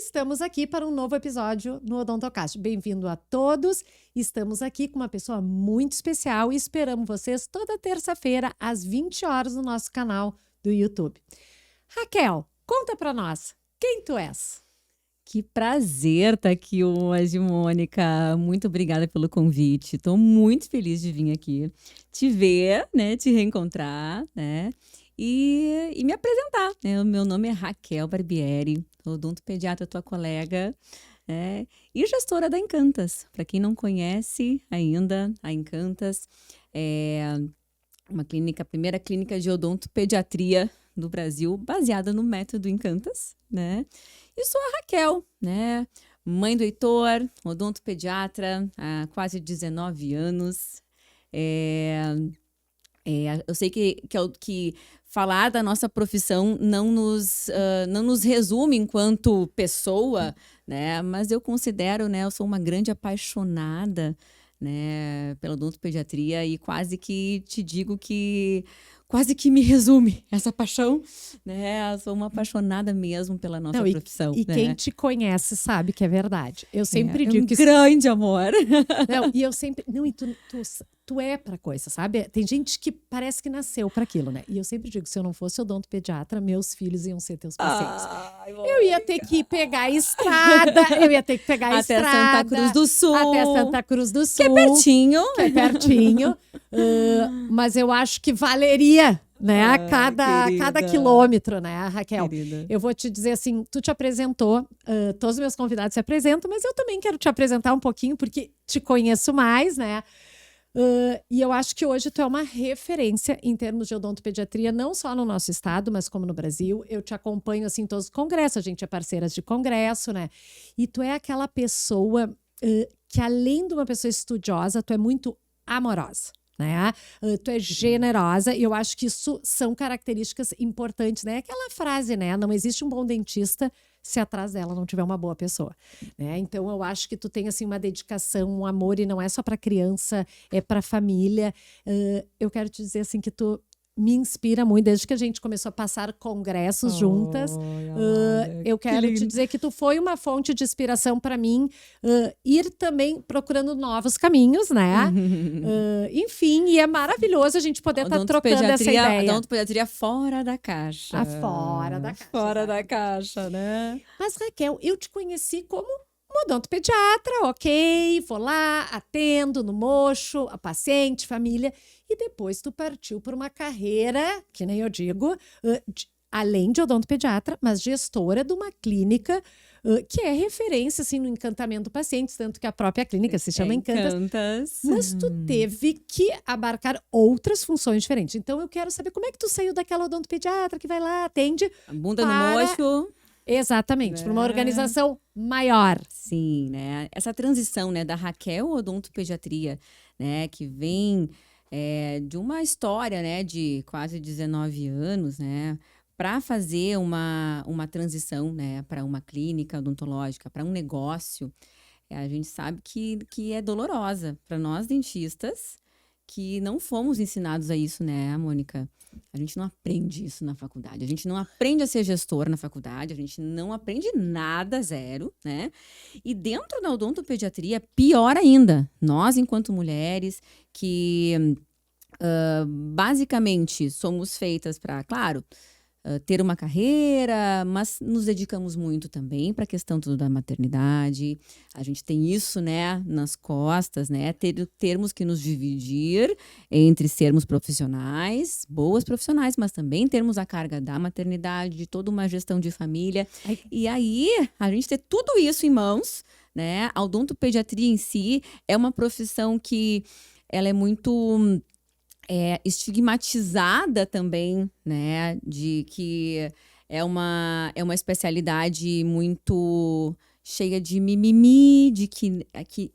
estamos aqui para um novo episódio no Odontocast. Bem-vindo a todos. Estamos aqui com uma pessoa muito especial e esperamos vocês toda terça-feira às 20 horas no nosso canal do YouTube. Raquel, conta para nós, quem tu és? Que prazer estar aqui hoje, Mônica. Muito obrigada pelo convite. Estou muito feliz de vir aqui te ver, né, te reencontrar, né, e me apresentar, né? O meu nome é Raquel Barbieri, odontopediatra, tua colega, né, e gestora da Encantas. Para quem não conhece ainda, a Encantas é uma clínica, a primeira clínica de odontopediatria do Brasil, baseada no método Encantas, né? E sou a Raquel, né? Mãe do Heitor, odontopediatra há quase 19 anos. Eu sei que falar da nossa profissão não nos resume enquanto pessoa, né? Mas eu considero, né? Eu sou uma grande apaixonada, né, pela odontopediatria e quase que te digo que quase que me resume essa paixão, né? Eu sou uma apaixonada mesmo pela nossa profissão. E né? quem te conhece sabe que é verdade. Eu sempre digo um que... grande amor. Não, e eu sempre... Não, e tu é pra coisa, sabe? Tem gente que parece que nasceu pra aquilo, né? E eu sempre digo, se eu não fosse odontopediatra, meus filhos iam ser teus pacientes. Eu ia ter que pegar a estrada, Até Santa Cruz do Sul. Até Santa Cruz do Sul. Que é pertinho. Mas eu acho que valeria, né? A cada quilômetro, né, Raquel? Querida. Eu vou te dizer assim, tu te apresentou, todos os meus convidados se apresentam, mas eu também quero te apresentar um pouquinho, porque te conheço mais, né? E eu acho que hoje tu é uma referência em termos de odontopediatria, não só no nosso estado, mas como no Brasil. Eu te acompanho assim em todos os congressos, a gente é parceiras de congresso, né? E tu é aquela pessoa que, além de uma pessoa estudiosa, tu é muito amorosa, né? Tu é generosa, e eu acho que isso são características importantes, né? Aquela frase, né? Não existe um bom dentista se atrás dela não tiver uma boa pessoa, né? Então eu acho que tu tem assim uma dedicação, um amor, e não é só para criança, é para família. Eu quero te dizer assim que tu me inspira muito desde que a gente começou a passar congressos juntas. Eu quero te dizer que tu foi uma fonte de inspiração para mim, ir também procurando novos caminhos, né? Enfim, e é maravilhoso a gente poder estar trocando essa ideia. Odontopediatria fora da caixa. Fora da caixa. Fora da caixa, né? Mas, Raquel, eu te conheci como uma odontopediatra, ok, vou lá, atendo no mocho, a paciente, família, e depois tu partiu por uma carreira, que nem eu digo, além de odontopediatra, mas gestora de uma clínica que é referência assim, no encantamento do paciente, tanto que a própria clínica se chama Encantas. Mas tu teve que abarcar outras funções diferentes. Então eu quero saber como é que tu saiu daquela odontopediatra que vai lá, atende... A bunda no mocho... Exatamente, para uma organização maior. Sim, né? Essa transição, né, da Raquel odontopediatria, né, que vem de uma história, né, de quase 19 anos, né, para fazer uma transição, né, para uma clínica odontológica, para um negócio, a gente sabe que é dolorosa para nós dentistas, que não fomos ensinados a isso, né, Mônica? A gente não aprende isso na faculdade. A gente não aprende a ser gestor na faculdade. A gente não aprende nada, zero, né? E dentro da odontopediatria, pior ainda. Nós, enquanto mulheres, que basicamente somos feitas para, claro, ter uma carreira, mas nos dedicamos muito também para a questão tudo da maternidade. A gente tem isso, né, nas costas, né, termos que nos dividir entre sermos profissionais, boas profissionais, mas também termos a carga da maternidade, de toda uma gestão de família. E aí, a gente ter tudo isso em mãos, né, a odontopediatria em si é uma profissão que ela é muito... estigmatizada também, né, de que é uma especialidade muito cheia de mimimi, de que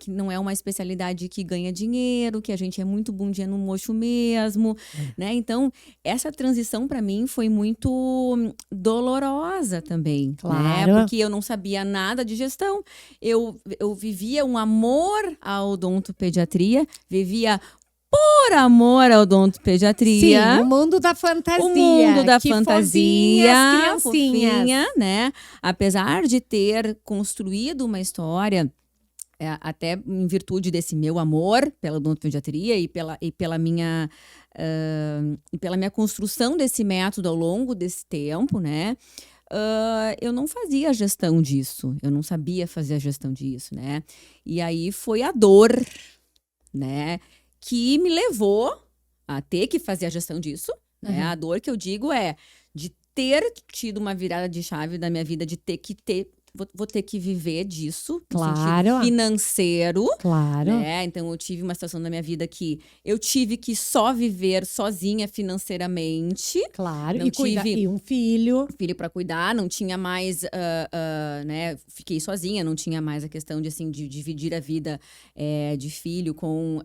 não é uma especialidade que ganha dinheiro, que a gente é muito bundinha no mocho mesmo, né? Então, essa transição para mim foi muito dolorosa também, Claro. né? Porque eu não sabia nada de gestão. Eu vivia um amor à odontopediatria, vivia por amor à odontopediatria. Sim, o mundo da fantasia. O mundo da que fantasia, fofinhas, criancinhas. fofinha, né? Apesar de ter construído uma história, até em virtude desse meu amor pela odontopediatria e pela minha construção desse método ao longo desse tempo, né? Eu não fazia a gestão disso, eu não sabia fazer a gestão disso, né? E aí foi a dor, né, que me levou a ter que fazer a gestão disso, né? A dor que eu digo é de ter tido uma virada de chave da minha vida, de ter que vou ter que viver disso, no sentido financeiro. Claro. Né? Então, eu tive uma situação na minha vida que eu tive que só viver sozinha financeiramente. Claro, Não e um filho. Filho para cuidar, não tinha mais, né? Fiquei sozinha, não tinha mais a questão de, assim, de dividir a vida de filho com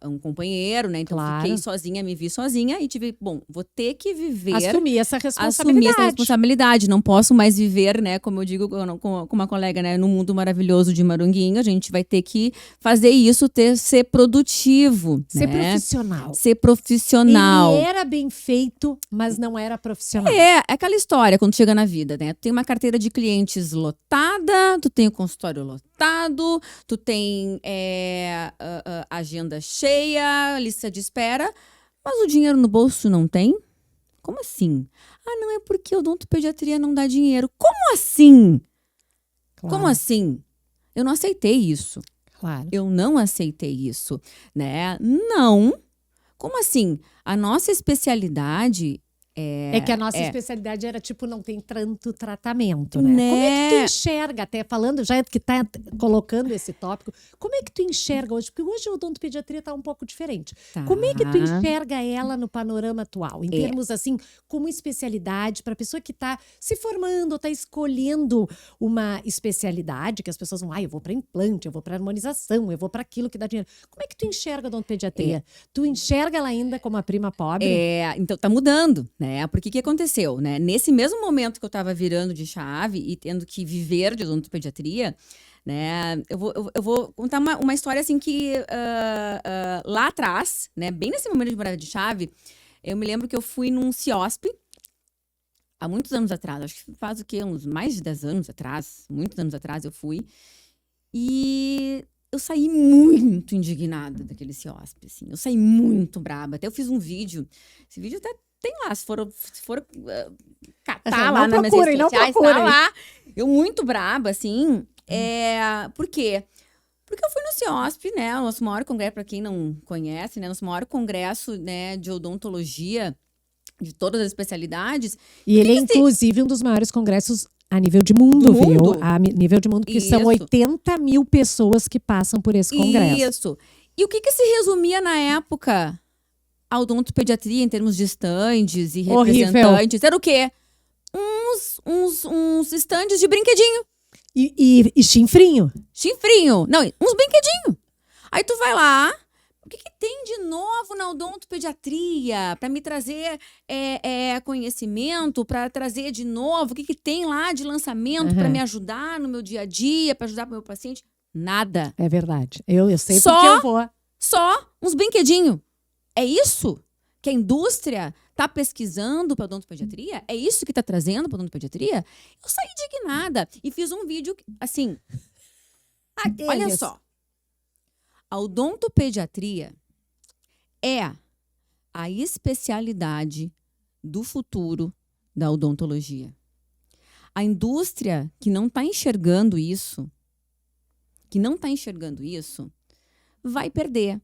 um companheiro, né? Então, fiquei sozinha, me vi sozinha e tive, vou ter que viver... Assumir essa responsabilidade. Não posso mais viver, né? Como eu digo com uma colega, né? No mundo maravilhoso de Maranguinho, a gente vai ter que fazer isso, ser produtivo. Ser né? profissional. Ser profissional. Ele era bem feito, mas não era profissional. É aquela história quando chega na vida, né? Tu tem uma carteira de clientes lotada, tu tem o consultório lotado, tu tem agenda cheia, lista de espera, mas o dinheiro no bolso não tem? Como assim? Ah, não, é porque o odontopediatria não dá dinheiro. Como assim? Claro. Como assim? Eu não aceitei isso. Claro. Eu não aceitei isso, né? Não. Como assim? A nossa especialidade é que a nossa especialidade era tipo, não tem tanto tratamento, né? Como é que tu enxerga, até falando, já que tá colocando esse tópico, como é que tu enxerga hoje? Porque hoje a odontopediatria tá um pouco diferente. Tá. Como é que tu enxerga ela no panorama atual? Em termos, assim, como especialidade, para pessoa que tá se formando, ou tá escolhendo uma especialidade, que as pessoas vão, eu vou para implante, eu vou para harmonização, eu vou para aquilo que dá dinheiro. Como é que tu enxerga a odontopediatria? Tu enxerga ela ainda como a prima pobre? Então tá mudando, né? Porque o que aconteceu, né? Nesse mesmo momento que eu tava virando de chave e tendo que viver de odontopediatria, né? Eu vou contar uma história assim que lá atrás, né? Bem nesse momento de virada de chave, eu me lembro que eu fui num CIOSP há muitos anos atrás, acho que faz o quê? Uns mais de 10 anos atrás, muitos anos atrás eu fui. E eu saí muito indignada daquele CIOSP, assim. Eu saí muito braba. Até eu fiz um vídeo. Esse vídeo até tem lá, se for catar lá nas minhas redes sociais, tá lá. Eu muito braba, assim. Por quê? Porque eu fui no CIOSP, né? O nosso maior congresso, para quem não conhece, né? Nosso maior congresso, né, de odontologia, de todas as especialidades. E ele é, inclusive, um dos maiores congressos a nível de mundo, viu? A nível de mundo, porque são 80 mil pessoas que passam por esse congresso. Isso. E o que se resumia na época a odontopediatria em termos de estandes e representantes? Era o quê? Uns estandes de brinquedinho. E chinfrinho. Chinfrinho. Não, uns brinquedinhos. Aí tu vai lá, o que tem de novo na odontopediatria para me trazer conhecimento, para trazer de novo? O que tem lá de lançamento para me ajudar no meu dia a dia, para ajudar o meu paciente? Nada. É verdade. Eu sei porque eu vou. Só uns brinquedinhos. É isso que a indústria está pesquisando para odontopediatria? É isso que está trazendo para odontopediatria? Eu saí indignada e fiz um vídeo assim. Olha só. A odontopediatria é a especialidade do futuro da odontologia. A indústria que não está enxergando isso, vai perder.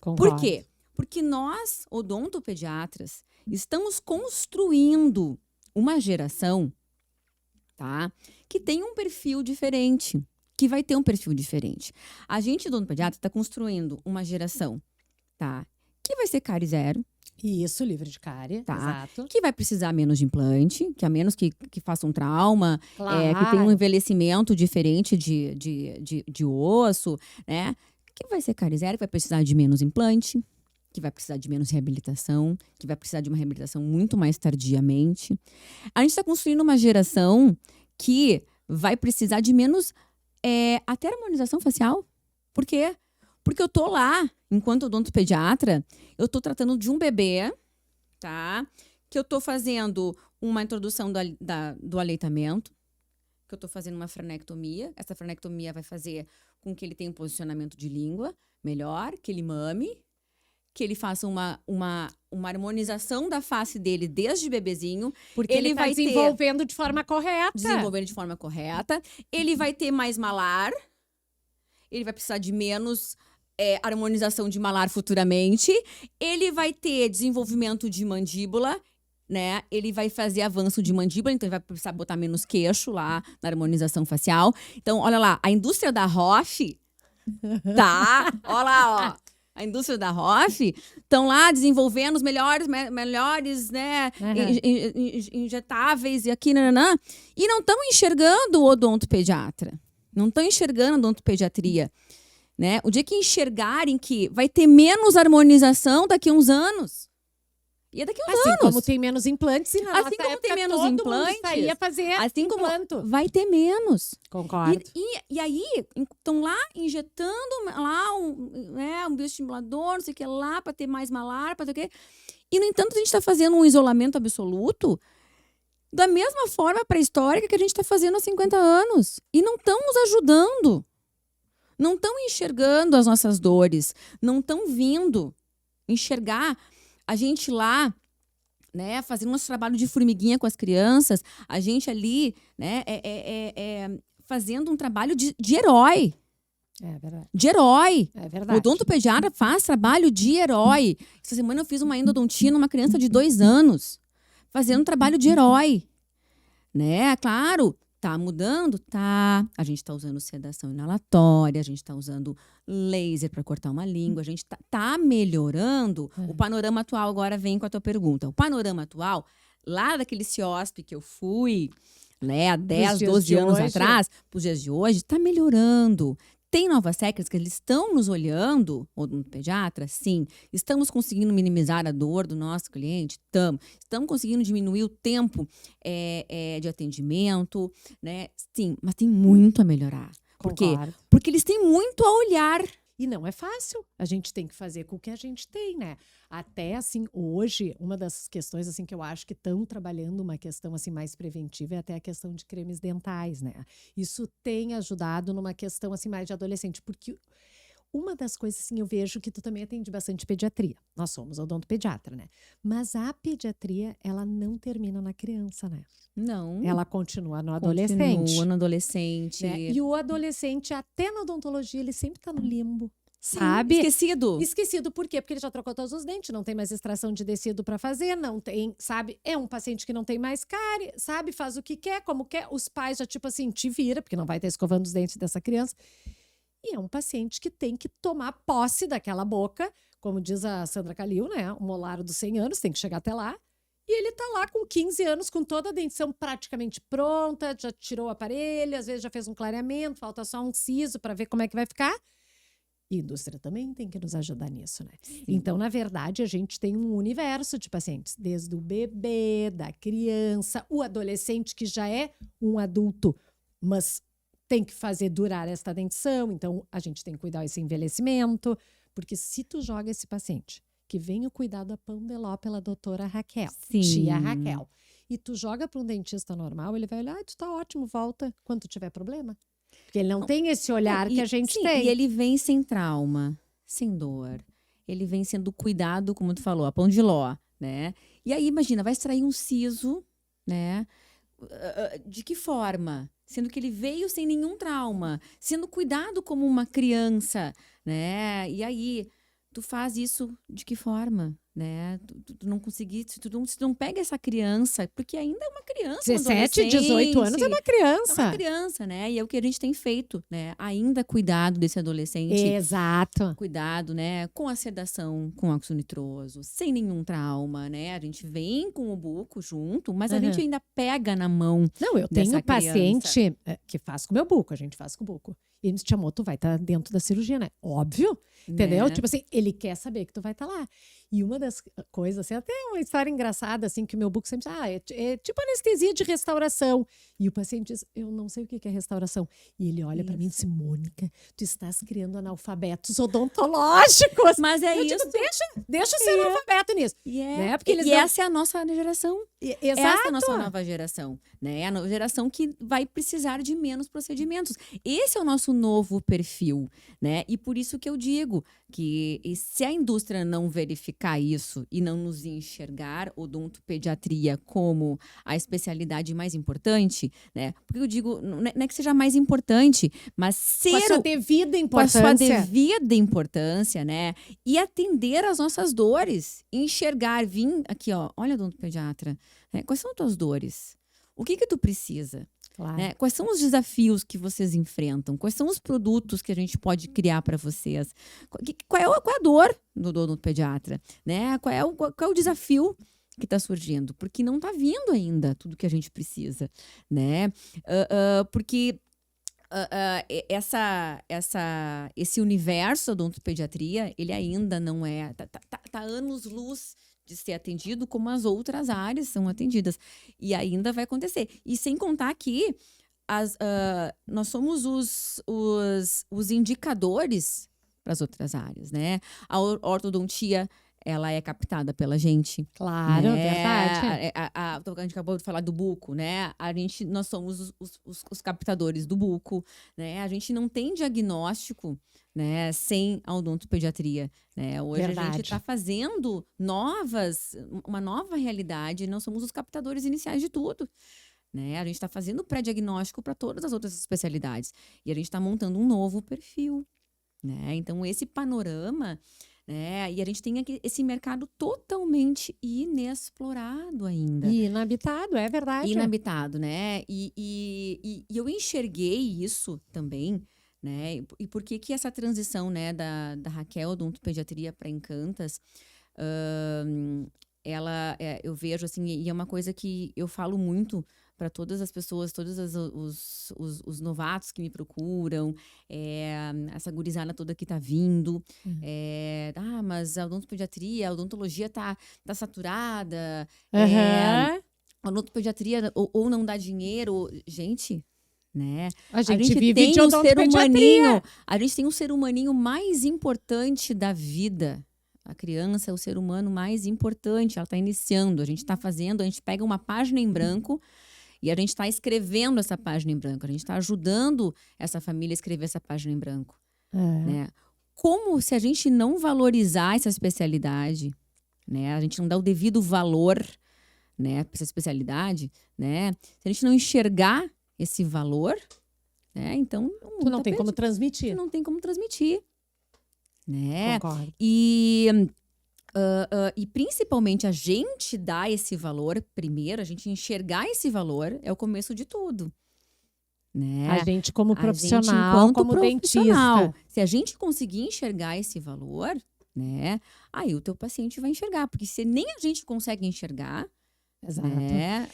Concordo. Por quê? Porque nós, odontopediatras, estamos construindo uma geração, tá, que tem um perfil diferente, que vai ter um perfil diferente. A gente, odontopediatra, está construindo uma geração, tá, que vai ser cárie zero. Isso, livre de cárie, tá, exato. Que vai precisar menos de implante, que a menos que faça um trauma, claro. Que tenha um envelhecimento diferente de osso, né? Que vai ser cárie zero, que vai precisar de menos implante, que vai precisar de menos reabilitação, que vai precisar de uma reabilitação muito mais tardiamente. A gente está construindo uma geração que vai precisar de menos até harmonização facial. Por quê? Porque eu tô lá enquanto odontopediatra, eu tô tratando de um bebê, tá? Que eu tô fazendo uma introdução do aleitamento, que eu tô fazendo uma frenectomia. Essa frenectomia vai fazer com que ele tenha um posicionamento de língua melhor, que ele mame, que ele faça uma harmonização da face dele desde bebezinho. Porque ele vai desenvolvendo de forma correta. Desenvolvendo de forma correta. Ele vai ter mais malar. Ele vai precisar de menos harmonização de malar futuramente. Ele vai ter desenvolvimento de mandíbula, né? Ele vai fazer avanço de mandíbula, então ele vai precisar botar menos queixo lá na harmonização facial. Então, olha lá, a indústria da Roche, tá? Olha lá, ó. A indústria da Roche estão lá desenvolvendo os melhores, né, injetáveis e aqui, nananã, e não estão enxergando o odontopediatra. Não estão enxergando a odontopediatria, né? O dia que enxergarem que vai ter menos harmonização daqui a uns anos. E é daqui a uns anos. Assim como tem menos implantes, e na assim nossa como época, tem menos todo implantes, mundo saía fazer assim implanto. como vai ter menos. Concordo. E aí, estão lá injetando lá um bioestimulador, não sei o que lá, para ter mais malar, para ter o quê. E, no entanto, a gente está fazendo um isolamento absoluto da mesma forma pré-histórica que a gente está fazendo há 50 anos. E não estão nos ajudando. Não estão enxergando as nossas dores. Não estão vindo enxergar a gente lá, né, fazendo nosso trabalho de formiguinha com as crianças, a gente ali, né, fazendo um trabalho de herói. É verdade. De herói. É O verdade. odontopediatra faz trabalho de herói. Essa semana eu fiz uma endodontia numa criança de 2 anos, fazendo um trabalho de herói. Né? Claro, tá mudando? Tá. A gente tá usando sedação inalatória, a gente tá usando laser para cortar uma língua, a gente tá melhorando. O panorama atual agora vem com a tua pergunta. O panorama atual, lá daquele CIOSP que eu fui, né, há 10, 12 anos atrás, para os dias de hoje, tá melhorando. Tem novas técnicas que eles estão nos olhando, odontopediatra? Sim. Estamos conseguindo minimizar a dor do nosso cliente? Estamos conseguindo diminuir o tempo de atendimento, né? Sim, mas tem muito a melhorar. Por quê? Porque eles têm muito a olhar. E não é fácil. A gente tem que fazer com o que a gente tem, né? Até, assim, hoje, uma das questões, assim, que eu acho que estão trabalhando uma questão, assim, mais preventiva é até a questão de cremes dentais, né? Isso tem ajudado numa questão, assim, mais de adolescente. Porque uma das coisas, assim, eu vejo que tu também atende bastante pediatria. Nós somos odontopediatra, né? Mas a pediatria, ela não termina na criança, né? Não. Ela continua no adolescente. Continua no adolescente. Né? E o adolescente, até na odontologia, ele sempre tá no limbo. Sim, sabe? Esquecido. Esquecido por quê? Porque ele já trocou todos os dentes, não tem mais extração de tecido para fazer, não tem, sabe? É um paciente que não tem mais cárie, sabe? Faz o que quer, como quer. Os pais já, tipo assim, te vira, porque não vai estar escovando os dentes dessa criança. E é um paciente que tem que tomar posse daquela boca, como diz a Sandra Calil, né? O molar dos 100 anos, tem que chegar até lá. E ele tá lá com 15 anos, com toda a dentição praticamente pronta, já tirou o aparelho, às vezes já fez um clareamento, falta só um siso para ver como é que vai ficar. E a indústria também tem que nos ajudar nisso, né? Sim. Então, na verdade, a gente tem um universo de pacientes, desde o bebê, da criança, o adolescente que já é um adulto, mas tem que fazer durar esta dentição. Então, a gente tem que cuidar desse envelhecimento, porque se tu joga esse paciente, que vem o cuidado da Pão de Ló pela doutora Raquel, Sim. tia Raquel, e tu joga para um dentista normal, ele vai olhar, tu tá ótimo, volta quando tiver problema. Porque ele não tem esse olhar que a gente tem. E ele vem sem trauma, sem dor. Ele vem sendo cuidado, como tu falou, a Pão de Ló, né? E aí, imagina, vai extrair um siso, né? De que forma? Sendo que ele veio sem nenhum trauma, sendo cuidado como uma criança, né? E aí, tu faz isso de que forma? Né? Tu não conseguir, se tu não pega essa criança, porque ainda é uma criança, 17, 18 anos é uma criança. É uma criança, né? E é o que a gente tem feito, né? Ainda cuidado desse adolescente. Exato. Cuidado, né? Com a sedação, com óxido nitroso, sem nenhum trauma, né? A gente vem com o buco junto, mas a gente ainda pega na mão. Não, eu tenho paciente que faz com o meu buco, a gente faz com o buco. E ele me disse, Tia Mo, tu vai estar dentro da cirurgia, né? Óbvio, entendeu? Né? Tipo assim, ele quer saber que tu vai estar lá. E uma das coisas, assim, até uma história engraçada, assim, que o meu book sempre diz, é tipo anestesia de restauração. E o paciente diz, eu não sei o que é restauração. E ele olha pra mim e diz, Mônica, tu estás criando analfabetos odontológicos. Mas é Eu isso. digo, deixa eu ser analfabeto nisso. Né? Porque eles E não... essa é a nossa geração. Exato. Essa é a nossa nova geração, né? A nova geração que vai precisar de menos procedimentos. Esse é o nosso novo perfil, né? E por isso que eu digo que se a indústria não verificar isso e não nos enxergar odontopediatria como a especialidade mais importante, né? Porque eu digo, não é que seja mais importante, mas ser Com a sua devida com a importância. sua devida importância, né? E atender às nossas dores. Enxergar, vir aqui, ó, olha, odontopediatra, né? Quais são as tuas dores? O que tu precisa? Claro. Né? Quais são os desafios que vocês enfrentam? Quais são os produtos que a gente pode criar para vocês? Qual é a dor do odontopediatra? Né? Qual é o desafio que está surgindo? Porque não está vindo ainda tudo que a gente precisa, né? Porque esse universo da odontopediatria, ele ainda não é... Tá anos-luz de ser atendido como as outras áreas são atendidas. E ainda vai acontecer. E sem contar que nós somos os indicadores para as outras áreas, né? A ortodontia, ela é captada pela gente. Claro, né? verdade. A gente acabou de falar do buco, né? Nós somos os captadores do buco, né? A gente não tem diagnóstico, né, sem a odontopediatria, né? Hoje a gente está fazendo uma nova realidade, nós somos os captadores iniciais de tudo. Né? A gente está fazendo pré-diagnóstico para todas as outras especialidades. E a gente está montando um novo perfil. Né? Então, esse panorama... né? E a gente tem aqui esse mercado totalmente inexplorado ainda. E inabitado, é verdade. Inabitado, né? E eu enxerguei isso também, né? E por que essa transição, né, da Raquel odontopediatria para Encantas, eu vejo assim, e é uma coisa que eu falo muito para todas as pessoas, todos os novatos que me procuram, essa gurizada toda que tá vindo, mas a odontopediatria, a odontologia tá saturada, a odontopediatria ou não dá dinheiro, gente, né? A gente vive tem de odontopediatria. A gente tem um ser humaninho mais importante da vida. A criança é o ser humano mais importante, ela está iniciando, a gente está fazendo, a gente pega uma página em branco e a gente está escrevendo essa página em branco, a gente está ajudando essa família a escrever essa página em branco. Né? Como se a gente não valorizar essa especialidade, né? A gente não dá o devido valor, né, para essa especialidade, né? Se a gente não enxergar esse valor, né, então tu não tem como transmitir. Tu não tem como transmitir. Né? Concordo. E principalmente a gente dar esse valor primeiro, a gente enxergar esse valor é o começo de tudo. Né? A gente como profissional, a gente, como profissional, dentista. Se a gente conseguir enxergar esse valor, né, aí o teu paciente vai enxergar. Porque se nem a gente consegue enxergar... Exato. Né,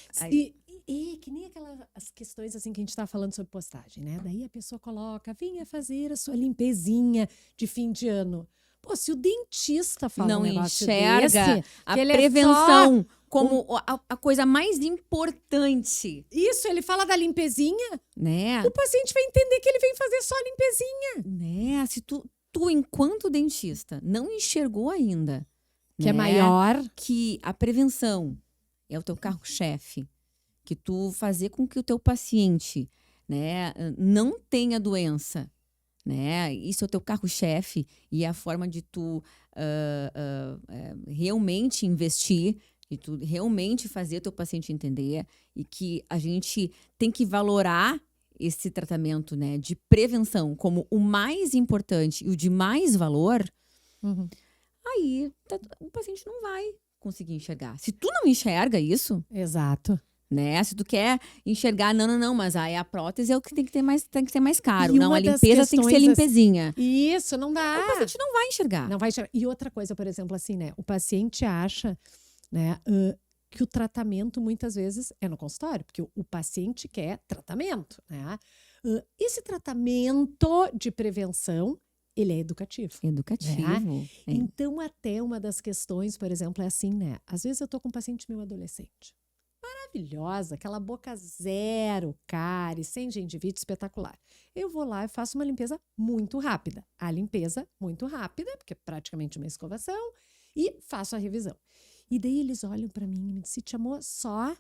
E que nem as questões assim que a gente tá falando sobre postagem, né? Daí a pessoa coloca, venha fazer a sua limpezinha de fim de ano. Pô, se o dentista fala não um negócio enxerga desse, a que ele prevenção como a coisa mais importante. Isso, ele fala da limpezinha, né? O paciente vai entender que ele vem fazer só a limpezinha. Né? Se tu enquanto dentista, não enxergou ainda, Que né, é maior. que a prevenção é o teu carro-chefe, que tu fazer com que o teu paciente, né, não tenha doença, né? Isso é o teu carro-chefe e é a forma de tu realmente investir e tu realmente fazer o teu paciente entender e que a gente tem que valorar esse tratamento, né, de prevenção como o mais importante e o de mais valor, aí o paciente não vai conseguir enxergar. Se tu não enxerga isso... Exato. Né? Se tu quer enxergar, não, mas aí a prótese é o que tem que ser mais caro. E não, uma a das limpeza tem que ser questões, limpezinha. Isso, não dá. O paciente não vai enxergar. Não vai enxergar. E outra coisa, por exemplo, assim, né? O paciente acha, né, que o tratamento muitas vezes é no consultório, porque o paciente quer tratamento, né? Esse tratamento de prevenção, ele é educativo. Educativo. É. Então, até uma das questões, por exemplo, é assim, né? Às vezes eu tô com um paciente meu adolescente. Maravilhosa, aquela boca zero cárie, sem gengivite, espetacular. Eu vou lá e faço uma limpeza muito rápida. A limpeza muito rápida, porque é praticamente uma escovação, e faço a revisão. E daí eles olham para mim e me dizem, Cíntia, amor, só?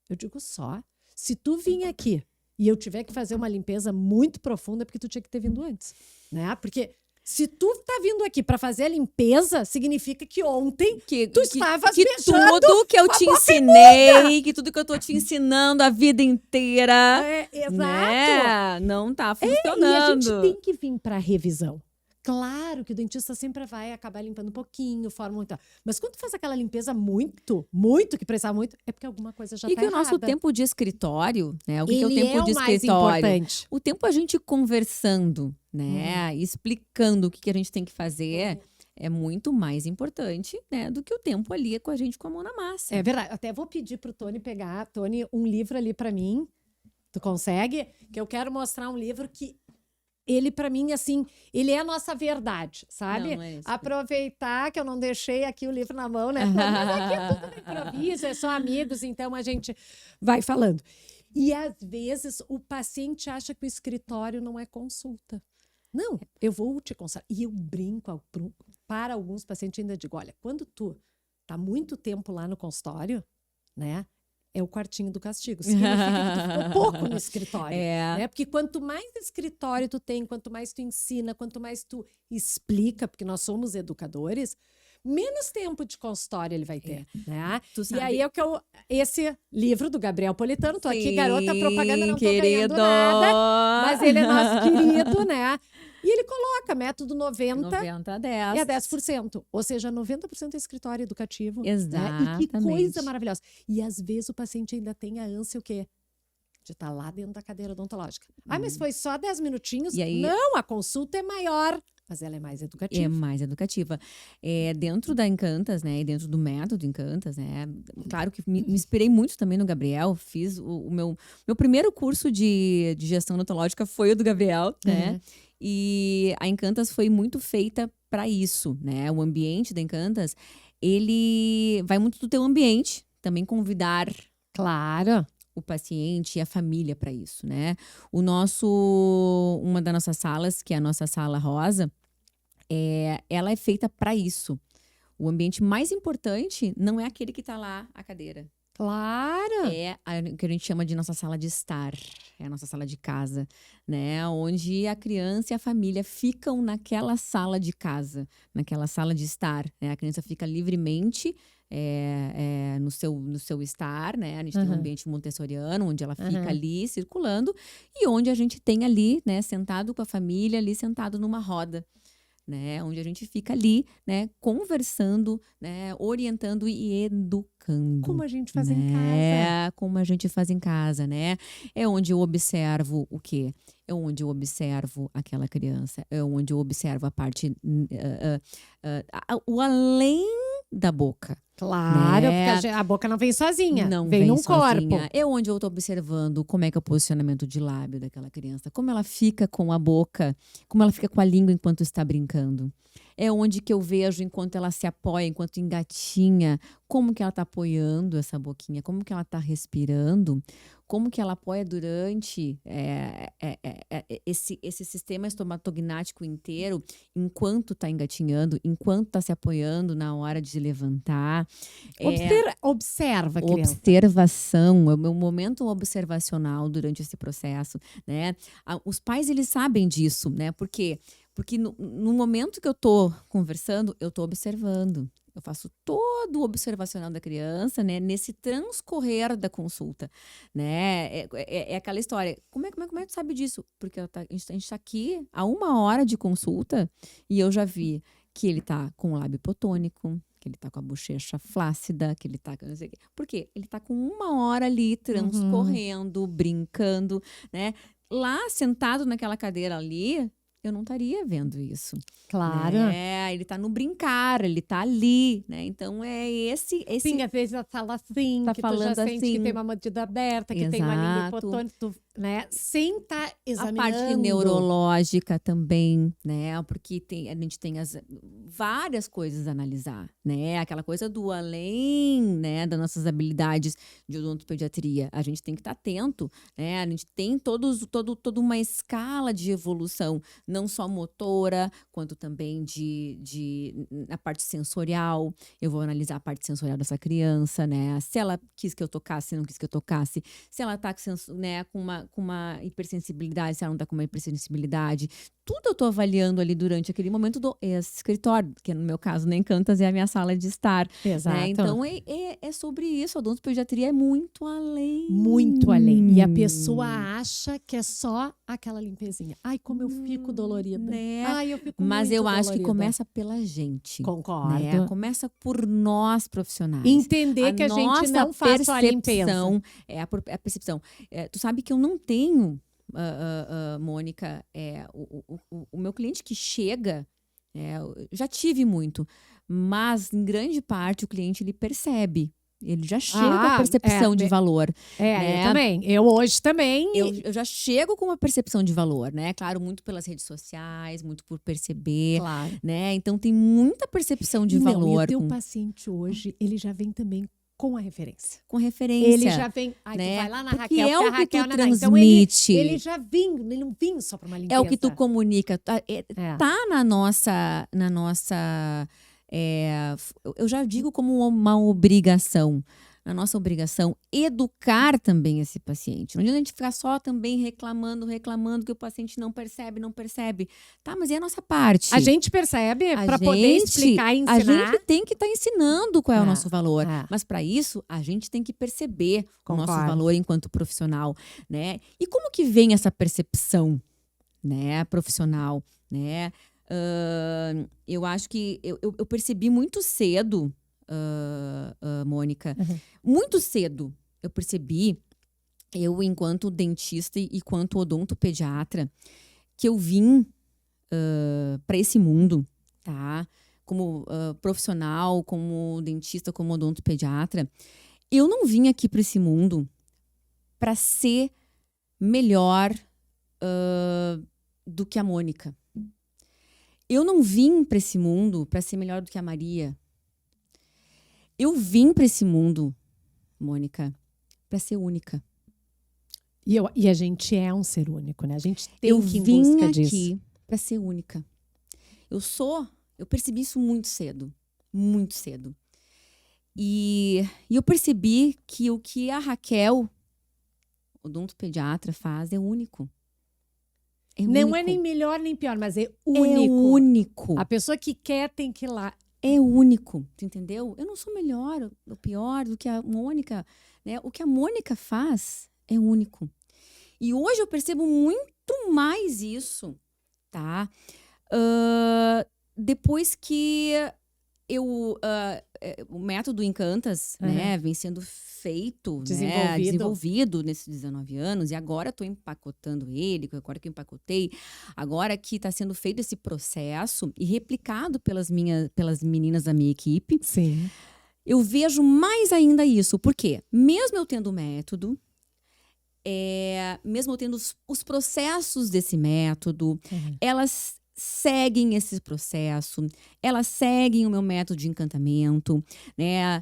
Eu digo, só. Se tu vir aqui e eu tiver que fazer uma limpeza muito profunda, é porque tu tinha que ter vindo antes, né? Porque se tu tá vindo aqui para fazer a limpeza, significa que ontem tu estavas beijando tudo que eu te ensinei, que tudo que eu tô te ensinando a vida inteira, exato. Né? Não tá E a funcionando. gente tem que vir para revisão. Claro que o dentista sempre vai acabar limpando um pouquinho, forma muito. Mas quando tu faz aquela limpeza muito, que precisava muito, é porque alguma coisa já tá errada. E que o nosso tempo de escritório, né? O que é o Ele tempo é de o mais escritório? importante. O tempo a gente conversando, né? Explicando o que a gente tem que fazer é muito mais importante, né? Do que o tempo ali com a gente com a mão na massa. É verdade. Até vou pedir pro Tony pegar, Tony, um livro ali para mim. Tu consegue? Que eu quero mostrar um livro que ele, para mim, assim, ele é a nossa verdade, sabe? Não é isso. Aproveitar que eu não deixei aqui o livro na mão, né? Mas aqui é tudo no improviso, é só amigos, então a gente vai falando. E às vezes o paciente acha que o escritório não é consulta. Não, eu vou te consultar. E eu brinco para alguns pacientes, ainda digo, olha, quando tu tá muito tempo lá no consultório, né? É o quartinho do castigo. Significa que tu ficou pouco no escritório. Né? Porque quanto mais escritório tu tem, quanto mais tu ensina, quanto mais tu explica, porque nós somos educadores, menos tempo de consultório ele vai ter. Né? E aí é o que esse livro do Gabriel Politano, tô aqui, garota propaganda, não tô ganhando nada, mas ele é nosso querido, né? E ele coloca método 90 a 10. É a 10%. Ou seja, 90% é escritório educativo. Exatamente. Né? E que coisa maravilhosa. E às vezes o paciente ainda tem a ânsia o quê? De estar lá dentro da cadeira odontológica. Ah, mas foi só 10 minutinhos? E aí... Não, a consulta é maior. Mas ela é mais educativa. É mais educativa. Dentro da Encantas, né? E dentro do método Encantas, né? Claro que me inspirei muito também no Gabriel. Fiz o meu primeiro curso de gestão odontológica foi o do Gabriel, né? E a Encantas foi muito feita para isso, né? O ambiente da Encantas, ele vai muito do teu ambiente. Também convidar... Claro. O paciente e a família para isso, né? Uma das nossas salas, que é a nossa sala rosa, ela é feita para isso. O ambiente mais importante não é aquele que está lá, a cadeira. Claro! É o que a gente chama de nossa sala de estar. É a nossa sala de casa, né? Onde a criança e a família ficam naquela sala de casa, naquela sala de estar. Né? A criança fica livremente no seu estar, né? A gente tem um ambiente montessoriano, onde ela fica ali circulando e onde a gente tem ali, né? Sentado com a família, ali sentado numa roda. Né, onde a gente fica ali, né, conversando, né, orientando e educando. Como a gente faz em casa. Como a gente faz em casa, né? É onde eu observo o quê? É onde eu observo aquela criança. É onde eu observo a parte... o além da boca. Claro, né? Porque a boca não vem sozinha. Não vem num sozinha. corpo. É onde eu estou observando como é que é o posicionamento de lábio daquela criança. Como ela fica com a boca, como ela fica com a língua enquanto está brincando. É onde que eu vejo enquanto ela se apoia, enquanto engatinha, como que ela está apoiando essa boquinha, como que ela está respirando, como que ela apoia durante esse sistema estomatognático inteiro, enquanto está engatinhando, enquanto está se apoiando na hora de se levantar. Observa, criança. Observação, é o meu momento observacional durante esse processo, né? Os pais, eles sabem disso, né? Porque no momento que eu tô conversando, eu tô observando. Eu faço todo o observacional da criança, né? Nesse transcorrer da consulta, né? É aquela história. Como é que tu sabe disso? Porque a gente tá aqui há 1 hora de consulta e eu já vi que ele tá com o lábio hipotônico, que ele tá com a bochecha flácida, que ele tá com não sei o quê. Por quê? Ele tá com 1 hora ali transcorrendo, brincando, né? Lá, sentado naquela cadeira ali, eu não estaria vendo isso. Claro. Ele tá no brincar, ele tá ali, né? Então é esse... Sim, às vezes ela fala assim, Tá que tu já falando sente que assim. tem uma mordida aberta, que tem uma língua Exato. hipotônica, né? Sem estar A examinando. parte neurológica também, né? Porque a gente tem várias coisas a analisar, né? Aquela coisa do além, né? Das nossas habilidades de odontopediatria. A gente tem que estar atento, né? A gente tem toda uma escala de evolução, não só motora, quanto também na parte sensorial. Eu vou analisar a parte sensorial dessa criança, né? Se ela quis que eu tocasse, se não quis que eu tocasse. Se ela tá né, com uma hipersensibilidade, se ela não tá com uma hipersensibilidade. Tudo eu tô avaliando ali durante aquele momento do escritório, que no meu caso, nem Cantas é a minha sala de estar. Exato. Né? Então, é sobre isso. A odontopediatria é muito além. Muito além. E a pessoa acha que é só aquela limpezinha. Ai, como eu fico dolorida. Né? Ai, eu fico Mas muito eu acho dolorida. que começa pela gente. Concordo. Né? Começa por nós, profissionais. Entender que a gente não faz só a limpeza. A percepção. Tu sabe que eu não tenho, Mônica, o meu cliente que chega, eu já tive muito, mas em grande parte o cliente ele percebe. Ele já chega com a percepção de valor. Né? Eu também. Eu hoje também. Eu já chego com uma percepção de valor, né? Claro, muito pelas redes sociais, muito por perceber. Claro. Né? Então tem muita percepção de valor. E o teu paciente hoje, ele já vem também com a referência. Com referência. Ele já vem. Ai, né? tu vai lá na Porque Raquel, é o que tu Então transmite. ele já vem, ele não vem só para uma limpeza. É o que tu comunica. Tá na nossa. Eu já digo como uma obrigação. A nossa obrigação educar também esse paciente. Não adianta a gente ficar só também reclamando que o paciente não percebe. Tá, mas e a nossa parte? A gente percebe para poder explicar e ensinar. A gente tem que estar ensinando qual é o nosso valor. Mas para isso, a gente tem que perceber o nosso valor enquanto profissional, né? E como que vem essa percepção, né, profissional, né? Eu acho que eu percebi muito cedo, Mônica, muito cedo eu percebi, eu enquanto dentista e enquanto odontopediatra, que eu vim para esse mundo, tá? Como profissional, como dentista, como odontopediatra. Eu não vim aqui para esse mundo para ser melhor do que a Mônica. Eu não vim para esse mundo para ser melhor do que a Maria. Eu vim para esse mundo, Mônica, para ser única. E a gente é um ser único, né? A gente tem que ir em busca disso. Eu vim aqui para ser única. Eu percebi isso muito cedo. Muito cedo. E eu percebi que o que a Raquel, odontopediatra, faz é único. Não é nem melhor nem pior, mas é único. É único. A pessoa que quer tem que ir lá. É único, tu entendeu? Eu não sou melhor ou pior do que a Mônica, né? O que a Mônica faz é único. E hoje eu percebo muito mais isso, tá? Depois que o método Encantas, né, vem sendo feito, desenvolvido nesses 19 anos, e agora estou empacotando ele, agora que eu empacotei, agora que está sendo feito esse processo e replicado pelas meninas da minha equipe. Sim. Eu vejo mais ainda isso, porque mesmo eu tendo o método, mesmo eu tendo os processos desse método, elas seguem esse processo, elas seguem o meu método de encantamento, né?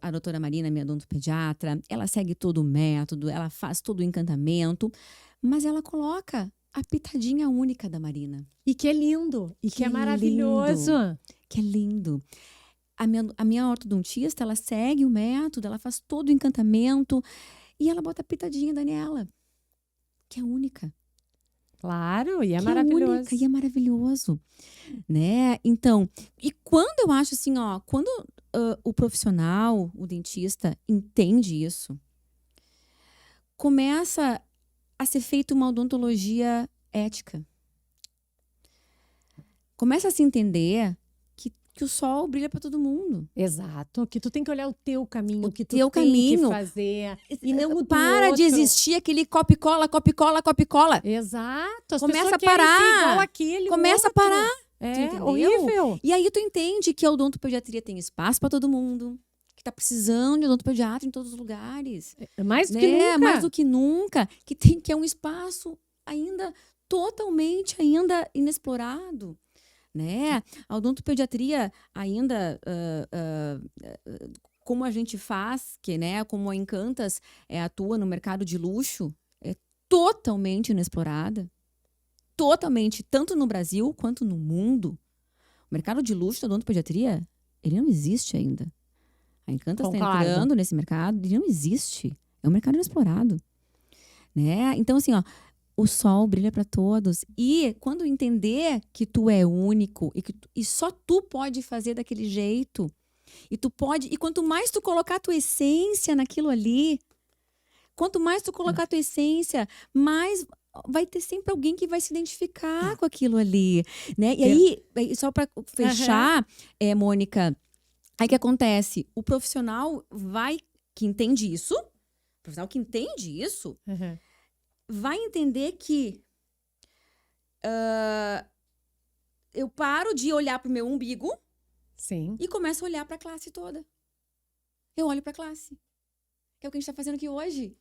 A doutora Marina, minha odontopediatra, ela segue todo o método, ela faz todo o encantamento, mas ela coloca a pitadinha única da Marina. E que é lindo, e que é maravilhoso. Que é lindo. A minha ortodontista, ela segue o método, ela faz todo o encantamento e ela bota a pitadinha Daniela, que é única. Claro, e é maravilhoso. Única, e é maravilhoso, né? Então, e quando eu acho assim, quando o profissional, o dentista, entende isso, começa a ser feita uma odontologia ética. Começa a se entender que que o sol brilha para todo mundo. Exato. Que tu tem que olhar o teu caminho, O o que tu teu tem caminho. que fazer. E não o do Para de outro. existir aquele copy-cola, copy-cola, copy-cola. Exato. As Começa pessoas a querem ser parar. igual àquele, o Começa a outro. parar. É entendeu? horrível. E aí tu entende que a odontopediatria tem espaço para todo mundo, que tá precisando de odontopediatra em todos os lugares. Mais do que nunca. Mais do que nunca, que é um espaço ainda totalmente ainda inexplorado, né? A odontopediatria ainda como a gente faz, como a Encantas atua no mercado de luxo, é totalmente inexplorada. Totalmente, tanto no Brasil quanto no mundo. O mercado de luxo da odontopediatria, ele não existe ainda. A Encantas está entrando nesse mercado, ele não existe. É um mercado inexplorado. Né? Então, assim, o sol brilha para todos. E quando entender que tu é único e só tu pode fazer daquele jeito, e quanto mais tu colocar a tua essência naquilo ali, quanto mais tu colocar a tua essência, mais vai ter sempre alguém que vai se identificar com aquilo ali, né? E aí, só para fechar, Mônica, aí que acontece? O profissional que entende isso, vai entender que eu paro de olhar pro meu umbigo. Sim. E começo a olhar para a classe toda. Eu olho para a classe. Que é o que a gente está fazendo aqui hoje.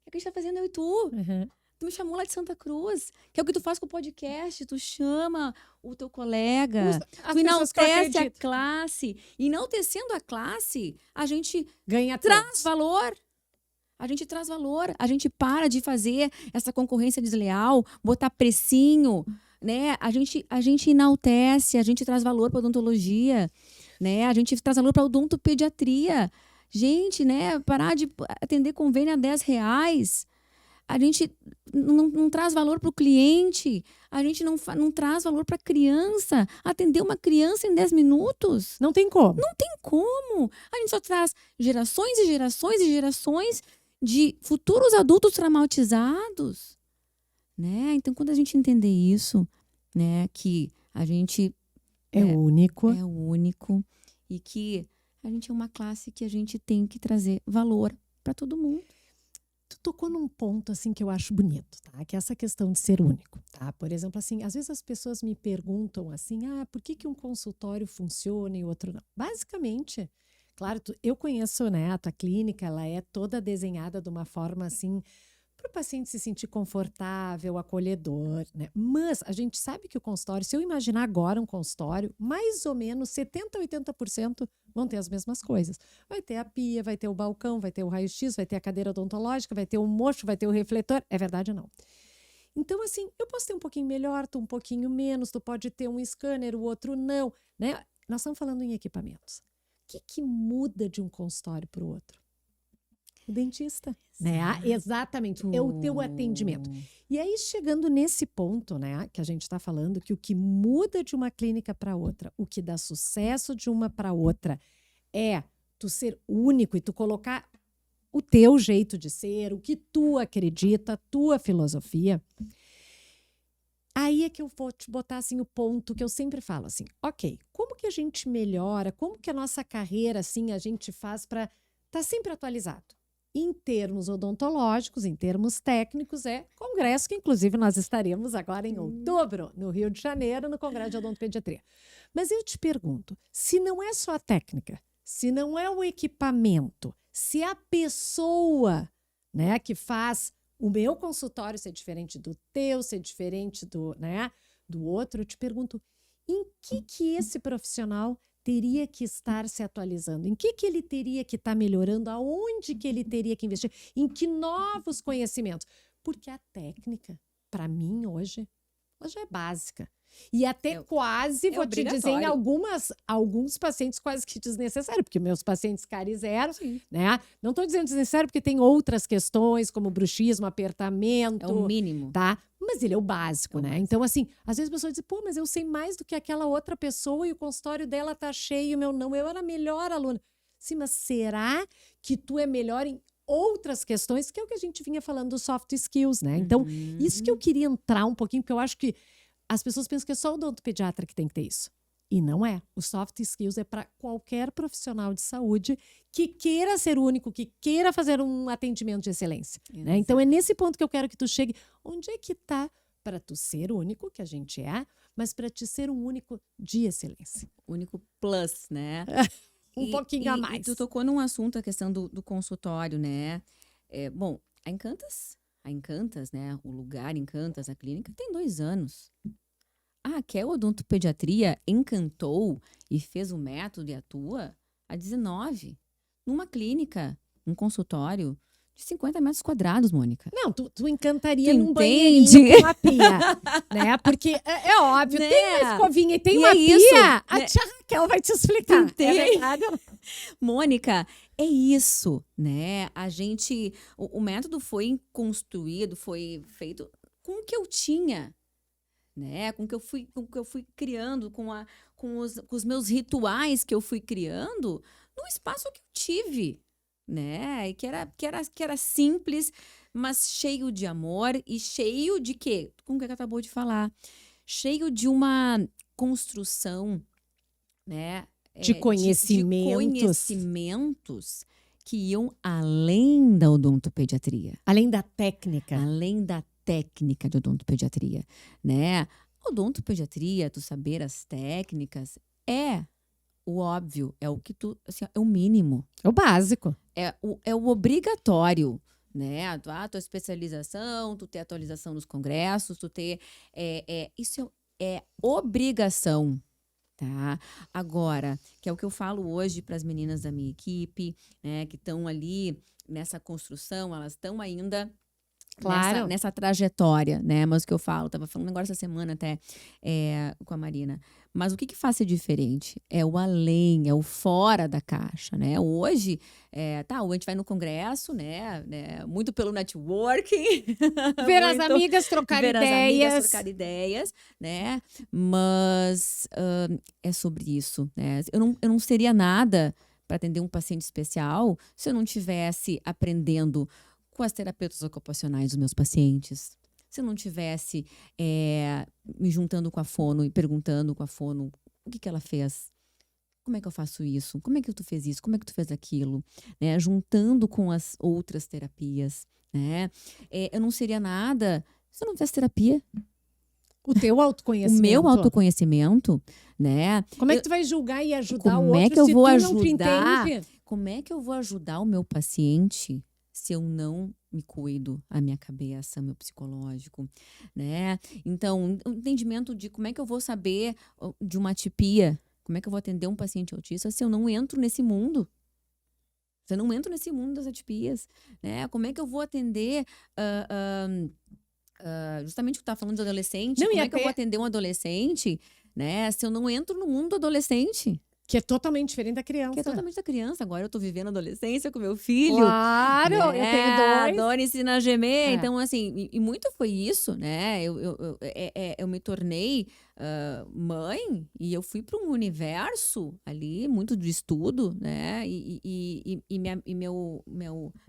É o que a gente está fazendo, eu e tu. Uhum. Tu me chamou lá de Santa Cruz. Que é o que tu faz com o podcast. Tu chama o teu colega. Tu enaltece a classe. E enaltecendo a classe, a gente traz valor. A gente traz valor. A gente para de fazer essa concorrência desleal, botar precinho, né? A gente enaltece, a gente traz valor para odontologia, né? A gente traz valor para odontopediatria. Gente, né? Parar de atender convênio a R$10. A gente não traz valor para o cliente. A gente não traz valor para a criança. Atender uma criança em 10 minutos. Não tem como. Não tem como. A gente só traz gerações e gerações e gerações de futuros adultos traumatizados. Né? Então, quando a gente entender isso, né, que a gente é único e que a gente é uma classe que a gente tem que trazer valor para todo mundo. Tu tocou num ponto assim que eu acho bonito, tá? Que é essa questão de ser único, tá? Por exemplo, assim, às vezes as pessoas me perguntam assim, por que um consultório funciona e o outro não? Basicamente, claro, eu conheço, né, a tua clínica, ela é toda desenhada de uma forma assim para o paciente se sentir confortável, acolhedor, né? Mas a gente sabe que o consultório, se eu imaginar agora um consultório, mais ou menos 70%, 80% vão ter as mesmas coisas. Vai ter a pia, vai ter o balcão, vai ter o raio-x, vai ter a cadeira odontológica, vai ter o mocho, vai ter o refletor. É verdade ou não? Então, assim, eu posso ter um pouquinho melhor, tu um pouquinho menos, tu pode ter um scanner, o outro não, né? Nós estamos falando em equipamentos. O que muda de um consultório para o outro? O dentista, né? Exatamente, é o teu atendimento. E aí, chegando nesse ponto, né, que a gente está falando, que o que muda de uma clínica para outra, o que dá sucesso de uma para outra, é tu ser único e tu colocar o teu jeito de ser, o que tu acredita, a tua filosofia. Aí é que eu vou te botar assim o ponto que eu sempre falo assim, ok, como que a gente melhora, como que a nossa carreira assim a gente faz para estar sempre atualizado? Em termos odontológicos, em termos técnicos, é congresso que, inclusive, nós estaremos agora em outubro, no Rio de Janeiro, no Congresso de Odontopediatria. Mas eu te pergunto, se não é só a técnica, se não é o equipamento, se a pessoa, né, que faz o meu consultório ser diferente do teu, ser diferente do outro, eu te pergunto, em que esse profissional teria que estar se atualizando? Em que ele teria que estar melhorando? Aonde que ele teria que investir? Em que novos conhecimentos? Porque a técnica, para mim, hoje é básica. E até quase, vou te dizer, em alguns pacientes quase que desnecessário, porque meus pacientes caries eram, né? Não estou dizendo desnecessário porque tem outras questões, como bruxismo, apertamento. É o mínimo. Tá? Mas ele é o básico, né? Então, assim, às vezes a pessoa diz, pô, mas eu sei mais do que aquela outra pessoa e o consultório dela tá cheio, o meu não, eu era a melhor aluna. Sim, mas será que tu é melhor em outras questões, que é o que a gente vinha falando dos soft skills, né? Então, isso que eu queria entrar um pouquinho, porque eu acho que as pessoas pensam que é só o odontopediatra que tem que ter isso. E não é. O soft skills é para qualquer profissional de saúde que queira ser único, que queira fazer um atendimento de excelência. Né? Então, é nesse ponto que eu quero que tu chegue. Onde é que está para tu ser único, que a gente é, mas para te ser um único de excelência? Único plus, né? Pouquinho a mais. E tu tocou num assunto, a questão do consultório, né? Bom, a Encantas, né? O lugar Encantas, a clínica, tem 2 anos. A Raquel Odontopediatria encantou e fez o método e atua há 19. Numa clínica, um consultório de 50 metros quadrados, Mônica. Não, tu encantaria Tu num entende? banheirinho com uma pia, né? Porque é óbvio, Né? tem uma escovinha e tem E uma é pia, isso, a né? tia Raquel vai te explicar. Entende? É verdade? Mônica, é isso, né? O método foi construído, foi feito com o que eu tinha, né? Com o que eu fui criando, com os meus rituais que eu fui criando no espaço que eu tive, né? E que era simples, mas cheio de amor e cheio de quê? Como que ela acabou de falar? Cheio de uma construção, né? De De conhecimentos. conhecimentos que iam além da odontopediatria. Além da técnica. Além da técnica de odontopediatria, né? Odontopediatria, tu saber as técnicas, é o óbvio, é o que tu, assim, é o mínimo. É o básico. É o obrigatório, né? A tua especialização, tu ter atualização nos congressos, tu ter... isso é obrigação, tá? Agora, que é o que eu falo hoje para as meninas da minha equipe, né? Que estão ali nessa construção, elas estão ainda... Claro. Nessa trajetória, né? Mas o que eu falo, tava falando agora essa semana até com a Marina. Mas o que faz ser diferente? É o além, é o fora da caixa, né? Hoje, a gente vai no congresso, né? Muito pelo networking. Ver as amigas trocar ver ideias. As amigas trocar ideias, né? Mas é sobre isso, né? Eu não seria nada para atender um paciente especial se eu não tivesse aprendendo com as terapeutas ocupacionais dos meus pacientes, se eu não tivesse me juntando com a fono e perguntando com a fono o que ela fez, como é que eu faço isso, como é que tu fez isso, como é que tu fez aquilo, né? Juntando com as outras terapias, né? Eu não seria nada se eu não tivesse terapia. O teu autoconhecimento. O meu autoconhecimento, né? Como é que tu vai julgar e ajudar o outro como é que eu vou se tu não te ajudar? entende? Como é que eu vou ajudar o meu paciente se eu não me cuido, a minha cabeça, meu psicológico, né? Então, o entendimento de como é que eu vou saber de uma atipia, como é que eu vou atender um paciente autista se eu não entro nesse mundo? Se eu não entro nesse mundo das atipias, né? Como é que eu vou atender... justamente o que tu tá falando de adolescente, Não, como e é que eu até- vou atender um adolescente, né? Se eu não entro no mundo do adolescente, Que é totalmente diferente da criança. que é totalmente da criança. Agora eu tô vivendo a adolescência com meu filho. Claro, eu tenho dois. Adoro ensinar a gemer. É. Então, assim, e muito foi isso, né? Eu me tornei mãe e eu fui para um universo ali, muito de estudo, né?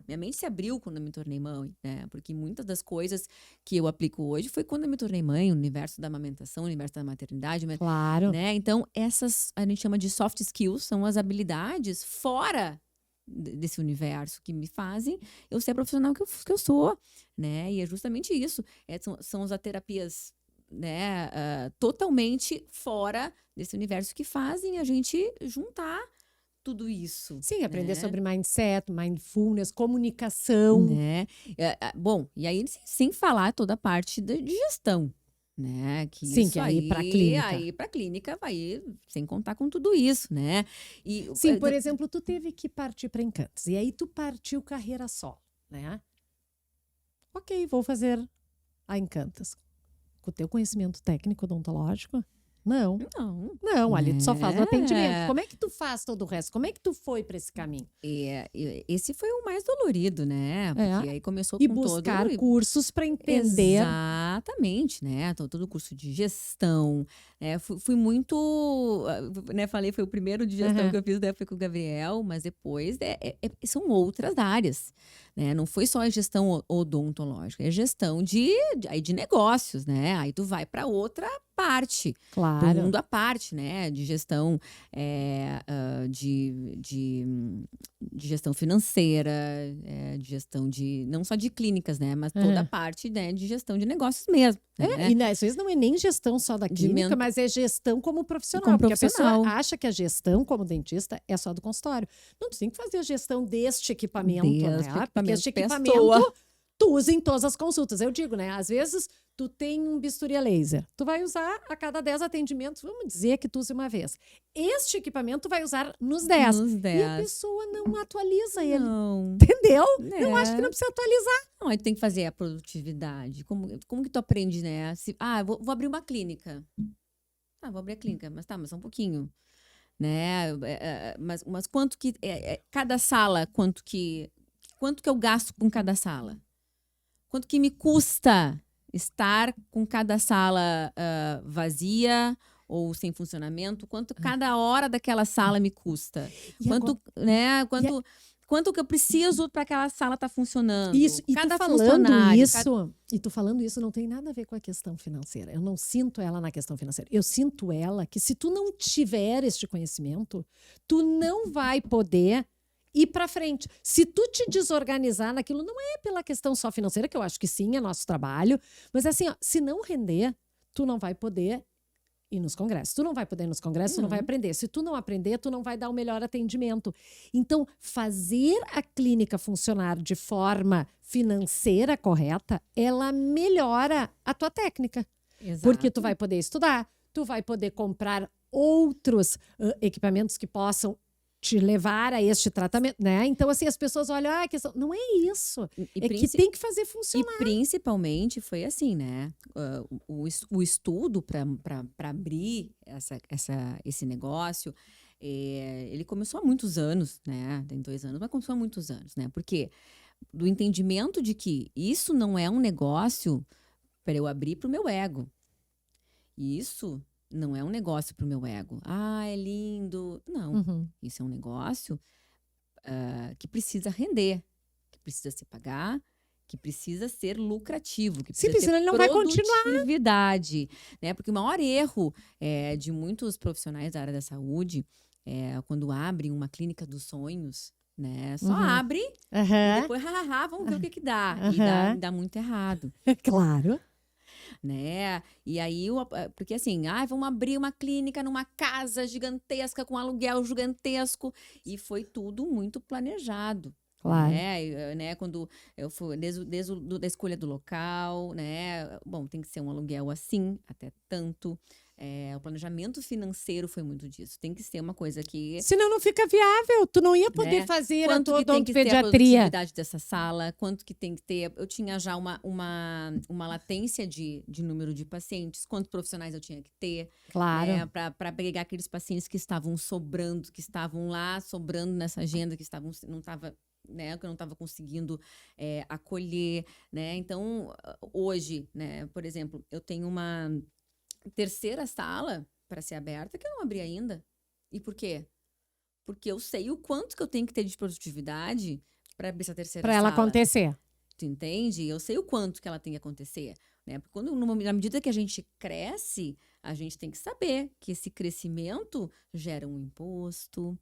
Minha mente se abriu quando eu me tornei mãe, né? Porque muitas das coisas que eu aplico hoje foi quando eu me tornei mãe, o universo da amamentação, o universo da maternidade, Claro. né? Então, essas a gente chama de soft skills, são as habilidades fora desse universo que me fazem eu ser a profissional que eu sou, né? E é justamente isso. São as terapias, né, totalmente fora desse universo que fazem a gente juntar tudo isso. Sim, aprender né? sobre mindset, mindfulness, comunicação. Né? Bom, e aí sem falar toda a parte de gestão, né? Que Sim, isso que aí pra clínica. Aí pra clínica vai sem contar com tudo isso, né? E, Sim, por exemplo, tu teve que partir para Encantos. E aí tu partiu carreira solo, né? Ok, vou fazer a Encantas. Com o teu conhecimento técnico odontológico? Não. Não. Não, ali tu só faz o atendimento. É. Como é que tu faz todo o resto? Como é que tu foi para esse caminho? Esse foi o mais dolorido, né? Porque aí começou E com buscar todo... cursos para entender. Exatamente, né? Todo o curso de gestão, Fui muito, né, falei, foi o primeiro de gestão Aham. que eu fiz, né, foi com o Gabriel, mas depois são outras áreas, né? Não foi só a gestão odontológica, é gestão aí de negócios, né? Aí tu vai para outra parte, para um Claro. mundo à parte, né? De gestão de gestão financeira, de gestão não só de clínicas, né? Mas toda a Aham. parte, né, de gestão de negócios mesmo, né? E às vezes não é nem gestão só da De clínica, men- mas é gestão como profissional. Como Porque a pessoa profissional. acha que a gestão como dentista é só do consultório. Não, tu tem que fazer a gestão deste equipamento, Deste né? Porque equipamento, este equipamento pessoa. tu usa em todas as consultas. Eu digo, né? Às vezes tu tem um bisturi a laser. Tu vai usar a cada 10 atendimentos, vamos dizer que tu use uma vez. Este equipamento tu vai usar nos 10. Nos E a 10. pessoa não atualiza ele. Não. Entendeu? Eu acho que não É. precisa atualizar. Não, aí tu tem que fazer a produtividade. Como que tu aprende, né? Vou abrir uma clínica. Vou abrir a clínica, mas só um pouquinho, né? Mas quanto que cada sala, quanto que eu gasto com cada sala? Quanto que me custa estar com cada sala vazia ou sem funcionamento? Quanto cada hora daquela sala me custa? E Quanto, né? Quanto que eu preciso para aquela sala estar funcionando? Isso, e Cada tu falando funcionário, isso não tem nada a ver com a questão financeira. Eu não sinto ela na questão financeira. Eu sinto ela que se tu não tiver este conhecimento, tu não vai poder ir para frente. Se tu te desorganizar naquilo, não é pela questão só financeira, que eu acho que sim, é nosso trabalho, mas assim, ó, se não render, tu não vai poder ir nos congressos. Tu não vai poder ir nos congressos, tu não vai aprender. Se tu não aprender, tu não vai dar o melhor atendimento. Então, fazer a clínica funcionar de forma financeira correta, ela melhora a tua técnica. Exato. Porque tu vai poder estudar, tu vai poder comprar outros equipamentos que possam te levar a este tratamento, né? Então, assim, as pessoas olham, não é isso. É que tem que fazer funcionar. E principalmente foi assim, né? O estudo para abrir esse negócio, ele começou há muitos anos, né? Tem 2 anos, mas começou há muitos anos, né? Porque do entendimento de que isso não é um negócio para eu abrir para o meu ego. Isso não é um negócio para o meu ego. É lindo. Não. Uhum. Isso é um negócio que precisa render, que precisa se pagar, que precisa ser lucrativo, que precisa Senão ter ele não vai continuar. produtividade, né? Porque o maior erro de muitos profissionais da área da saúde quando abrem uma clínica dos sonhos, né? Só abre e depois, vamos ver o que dá. E dá muito errado. Claro. Né? E aí, porque assim, vamos abrir uma clínica numa casa gigantesca, com aluguel gigantesco. E foi tudo muito planejado. Claro. Né? Quando eu fui, desde a escolha do local, né? Bom, tem que ser um aluguel assim, até tanto. O planejamento financeiro foi muito disso. Tem que ser uma coisa que... Senão não fica viável. Tu não ia poder fazer a tua odontopediatria. A produtividade dessa sala, quanto que tem que ter... Eu tinha já uma latência de número de pacientes, quantos profissionais eu tinha que ter. Claro. Para pegar aqueles pacientes que estavam sobrando, que estavam lá sobrando nessa agenda, que não estava... Né, que eu não estava conseguindo acolher, né? Então, hoje, né, por exemplo, eu tenho uma terceira sala para ser aberta que eu não abri ainda. E por quê? Porque eu sei o quanto que eu tenho que ter de produtividade para abrir essa terceira sala. Para ela acontecer. Tu entende? Eu sei o quanto que ela tem que acontecer. Né? Porque na medida que a gente cresce, a gente tem que saber que esse crescimento gera um imposto,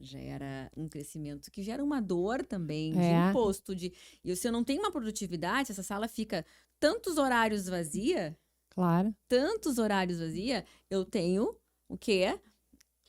gera um crescimento que gera uma dor também de imposto. E se eu não tenho uma produtividade, se essa sala fica tantos horários vazia... Claro. Tantos horários vazia, eu tenho o quê?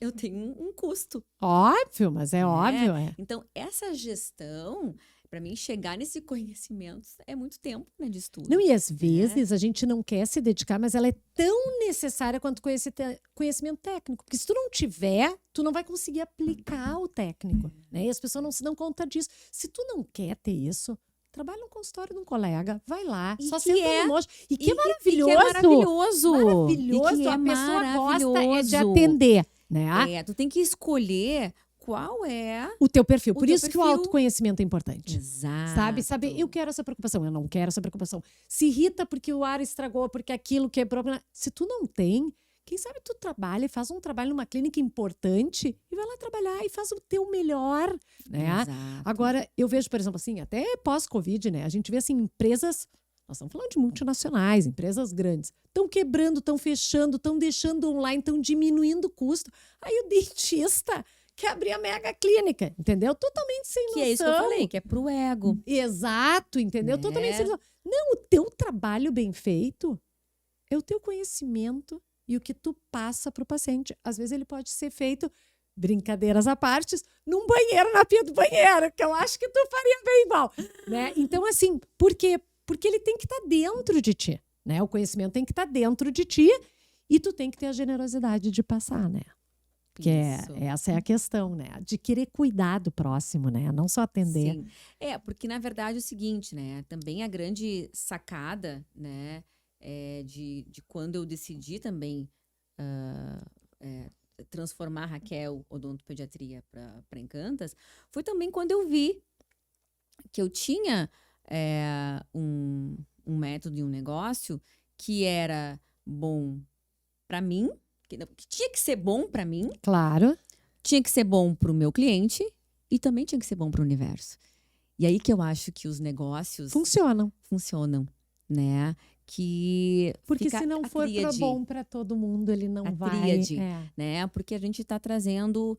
Eu tenho um custo. Óbvio, mas é óbvio. Então, essa gestão, para mim, chegar nesse conhecimento é muito tempo, né, de estudo. Não, e às vezes a gente não quer se dedicar, mas ela é tão necessária quanto conhecimento técnico. Porque se tu não tiver, tu não vai conseguir aplicar o técnico. Né? E as pessoas não se dão conta disso. Se tu não quer ter isso... Trabalha no consultório de um colega, vai lá, só senta no mocho. E que é maravilhoso. Que é maravilhoso. Maravilhoso. A pessoa gosta de atender, né? Tu tem que escolher qual é o teu perfil. Por isso que o autoconhecimento é importante. Exato. Sabe, eu quero essa preocupação, eu não quero essa preocupação. Se irrita porque o ar estragou, porque aquilo quebrou. Se tu não tem, Quem sabe tu trabalha e faz um trabalho numa clínica importante e vai lá trabalhar e faz o teu melhor, né? Exato. Agora, eu vejo, por exemplo, assim, até pós-Covid, né? A gente vê, assim, empresas... Nós estamos falando de multinacionais, empresas grandes. Estão quebrando, estão fechando, estão deixando online, estão diminuindo o custo. Aí o dentista quer abrir a mega clínica, entendeu? Totalmente sem noção. Que é isso que eu falei, que é pro ego. Exato, entendeu? Né? Totalmente sem noção. Não, o teu trabalho bem feito é o teu conhecimento e o que tu passa para o paciente. Às vezes ele pode ser feito, brincadeiras à parte, num banheiro, na pia do banheiro, que eu acho que tu faria bem mal, né? Então, assim, por quê? Porque ele tem que estar dentro de ti, né? O conhecimento tem que estar dentro de ti e tu tem que ter a generosidade de passar, né? Porque essa é a questão, né? De querer cuidar do próximo, né? Não só atender. Sim. Porque na verdade é o seguinte, né? Também a grande sacada, né? De quando eu decidi também transformar a Raquel Odontopediatria para Encantas, foi também quando eu vi que eu tinha um método e um negócio que era bom para mim, que tinha que ser bom para mim, Claro. tinha que ser bom para o meu cliente e também tinha que ser bom para o universo. E aí que eu acho que os negócios Funcionam. né? Que Porque fica se não a for tríade, bom para todo mundo, ele não a vai. tríade, né? Porque a gente está trazendo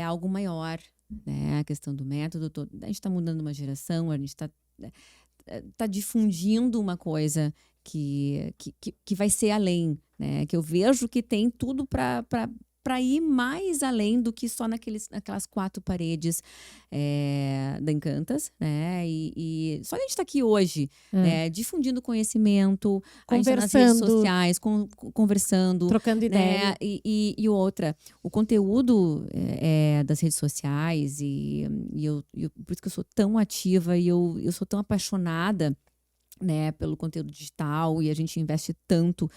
algo maior, né? A questão do método, a gente está mudando uma geração, a gente está difundindo uma coisa que vai ser além, né? Que eu vejo que tem tudo para ir mais além do que só naquelas 4 paredes da Encantas, né? E só a gente está aqui hoje, né? Difundindo conhecimento, a gente tá nas redes sociais, conversando, trocando ideia. né? E outra, o conteúdo das redes sociais e por isso que eu sou tão ativa e eu sou tão apaixonada, né, pelo conteúdo digital, e a gente investe tanto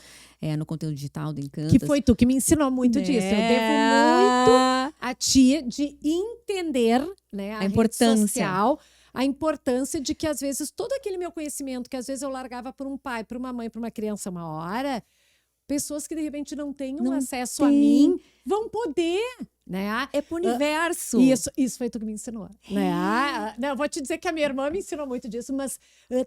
no conteúdo digital do Encantas. Que foi tu que me ensinou muito disso. Eu devo muito a ti de entender, né, a importância. rede social, a importância de que, às vezes, todo aquele meu conhecimento, que às vezes eu largava para um pai, para uma mãe, para uma criança uma hora, pessoas que, de repente, não têm acesso a mim, vão poder, né? É pro universo. Isso foi tu que me ensinou, né? Não, eu vou te dizer que a minha irmã me ensinou muito disso, mas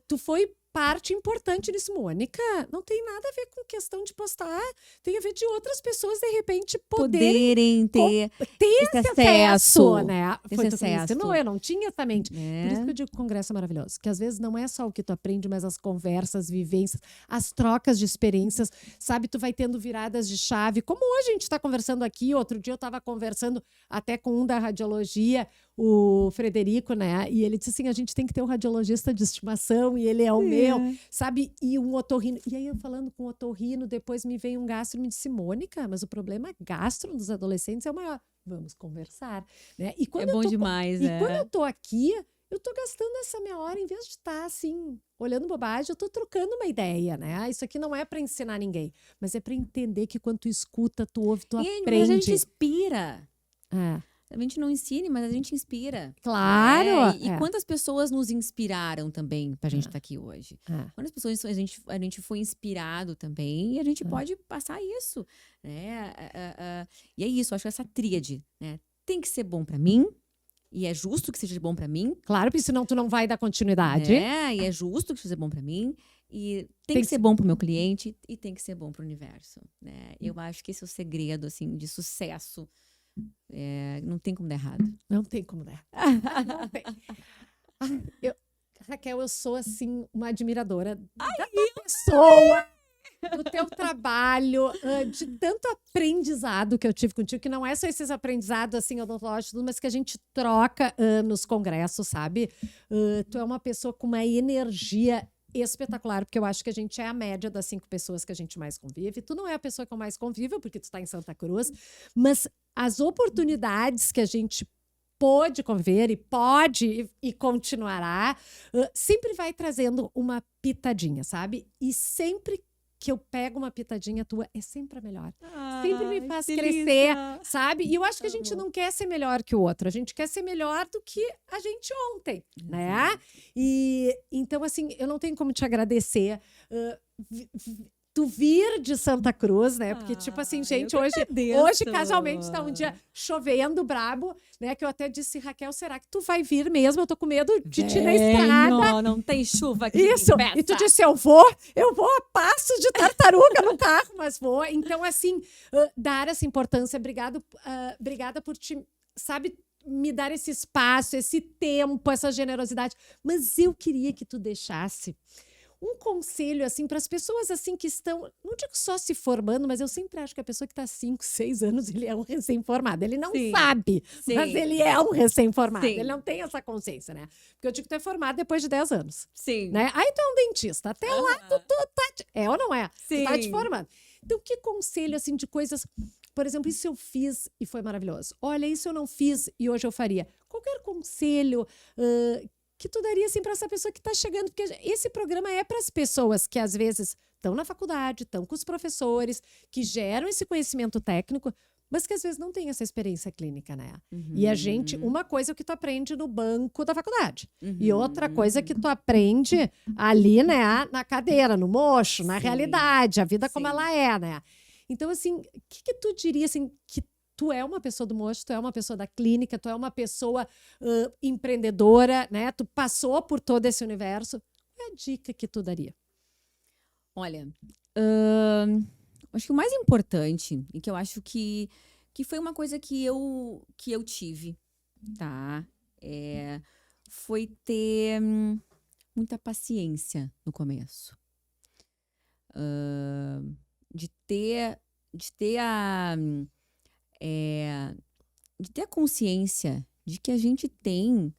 tu foi parte importante nisso, Mônica. Não tem nada a ver com questão de postar, tem a ver de outras pessoas, de repente, poderem ter esse acesso, né? Esse Foi tu que me acesso. ensinou, eu não tinha essa mente. Por isso que eu digo que o congresso é maravilhoso, que às vezes não é só o que tu aprende, mas as conversas, vivências, as trocas de experiências, sabe? Tu vai tendo viradas de chave, como hoje a gente está conversando aqui, outro dia eu estava conversando até com um da radiologia, o Frederico, né? E ele disse assim, a gente tem que ter um radiologista de estimação e ele é o meu, sabe? E um otorrino. E aí eu falando com o otorrino, depois me veio um gastro e me disse, Mônica, mas o problema gastro dos adolescentes é o maior. Vamos conversar, né? E quando bom demais, quando eu tô aqui, eu tô gastando essa meia hora, em vez de estar assim, olhando bobagem, eu tô trocando uma ideia, né? Isso aqui não é para ensinar ninguém, mas é para entender que quando tu escuta, tu ouve, tu aprende. Mas a gente inspira. É. A gente não ensina, mas a gente inspira. Claro! E quantas pessoas nos inspiraram também pra gente estar aqui hoje? Quantas pessoas a gente foi inspirado também e a gente pode passar isso, né? E é isso, eu acho que essa tríade, né? Tem que ser bom pra mim, e é justo que seja bom pra mim. Claro, porque senão tu não vai dar continuidade. E é justo que seja bom pra mim. E tem que ser bom pro meu cliente e tem que ser bom pro universo, né? Eu acho que esse é o segredo, assim, de sucesso. Não tem como dar errado. Não tem como dar. Não tem. Raquel, eu sou, assim, uma admiradora da tua pessoa, do teu trabalho, de tanto aprendizado que eu tive contigo, que não é só esses aprendizados, assim, odontológicos, mas que a gente troca nos congressos, sabe? Tu é uma pessoa com uma energia espetacular, porque eu acho que a gente é a média das 5 pessoas que a gente mais convive. Tu não é a pessoa que eu mais convivo, porque tu está em Santa Cruz, mas as oportunidades que a gente pôde conviver e pode e continuará, sempre vai trazendo uma pitadinha, sabe? E sempre que eu pego uma pitadinha tua, é sempre a melhor. Sempre me faz crescer, sabe? E eu acho que a gente não quer ser melhor que o outro, a gente quer ser melhor do que a gente ontem, né? E então, assim, eu não tenho como te agradecer. tu vir de Santa Cruz, né? Porque, tipo assim, gente, hoje casualmente tá um dia chovendo brabo, né? Que eu até disse, Raquel, será que tu vai vir mesmo? Eu tô com medo de ti na estrada. Não tem chuva aqui. Isso, e tu disse, eu vou a passo de tartaruga no carro, mas vou. Então, assim, dar essa importância, obrigada por te, sabe, me dar esse espaço, esse tempo, essa generosidade. Mas eu queria que tu deixasse um conselho, assim, para as pessoas, assim, que estão, não digo só se formando, mas eu sempre acho que a pessoa que está há 5, 6 anos, ele é um recém-formado. Ele não sabe, mas ele é um recém-formado. Ele não tem essa consciência, né? Porque eu digo que tu é formado depois de 10 anos. Sim. Né? Aí tu é um dentista. Até lá tu tá... É ou não é? Sim. Tu tá te formando. Então, que conselho, assim, de coisas... Por exemplo, isso eu fiz e foi maravilhoso. Olha, isso eu não fiz e hoje eu faria. Qualquer conselho que tu daria assim para essa pessoa que está chegando, porque esse programa é para as pessoas que às vezes estão na faculdade, estão com os professores, que geram esse conhecimento técnico, mas que às vezes não tem essa experiência clínica, né? E a gente, uma coisa é o que tu aprende no banco da faculdade, e outra coisa é que tu aprende ali, né, na cadeira, no mocho, na realidade, a vida como ela é, né? Então, assim, o que tu diria, assim, que tu é uma pessoa do mocho, tu é uma pessoa da clínica, tu é uma pessoa empreendedora, né? Tu passou por todo esse universo. Qual é a dica que tu daria? Olha, acho que o mais importante, e que eu acho que foi uma coisa que eu tive, tá? Foi ter muita paciência no começo. De ter a consciência de que a gente tem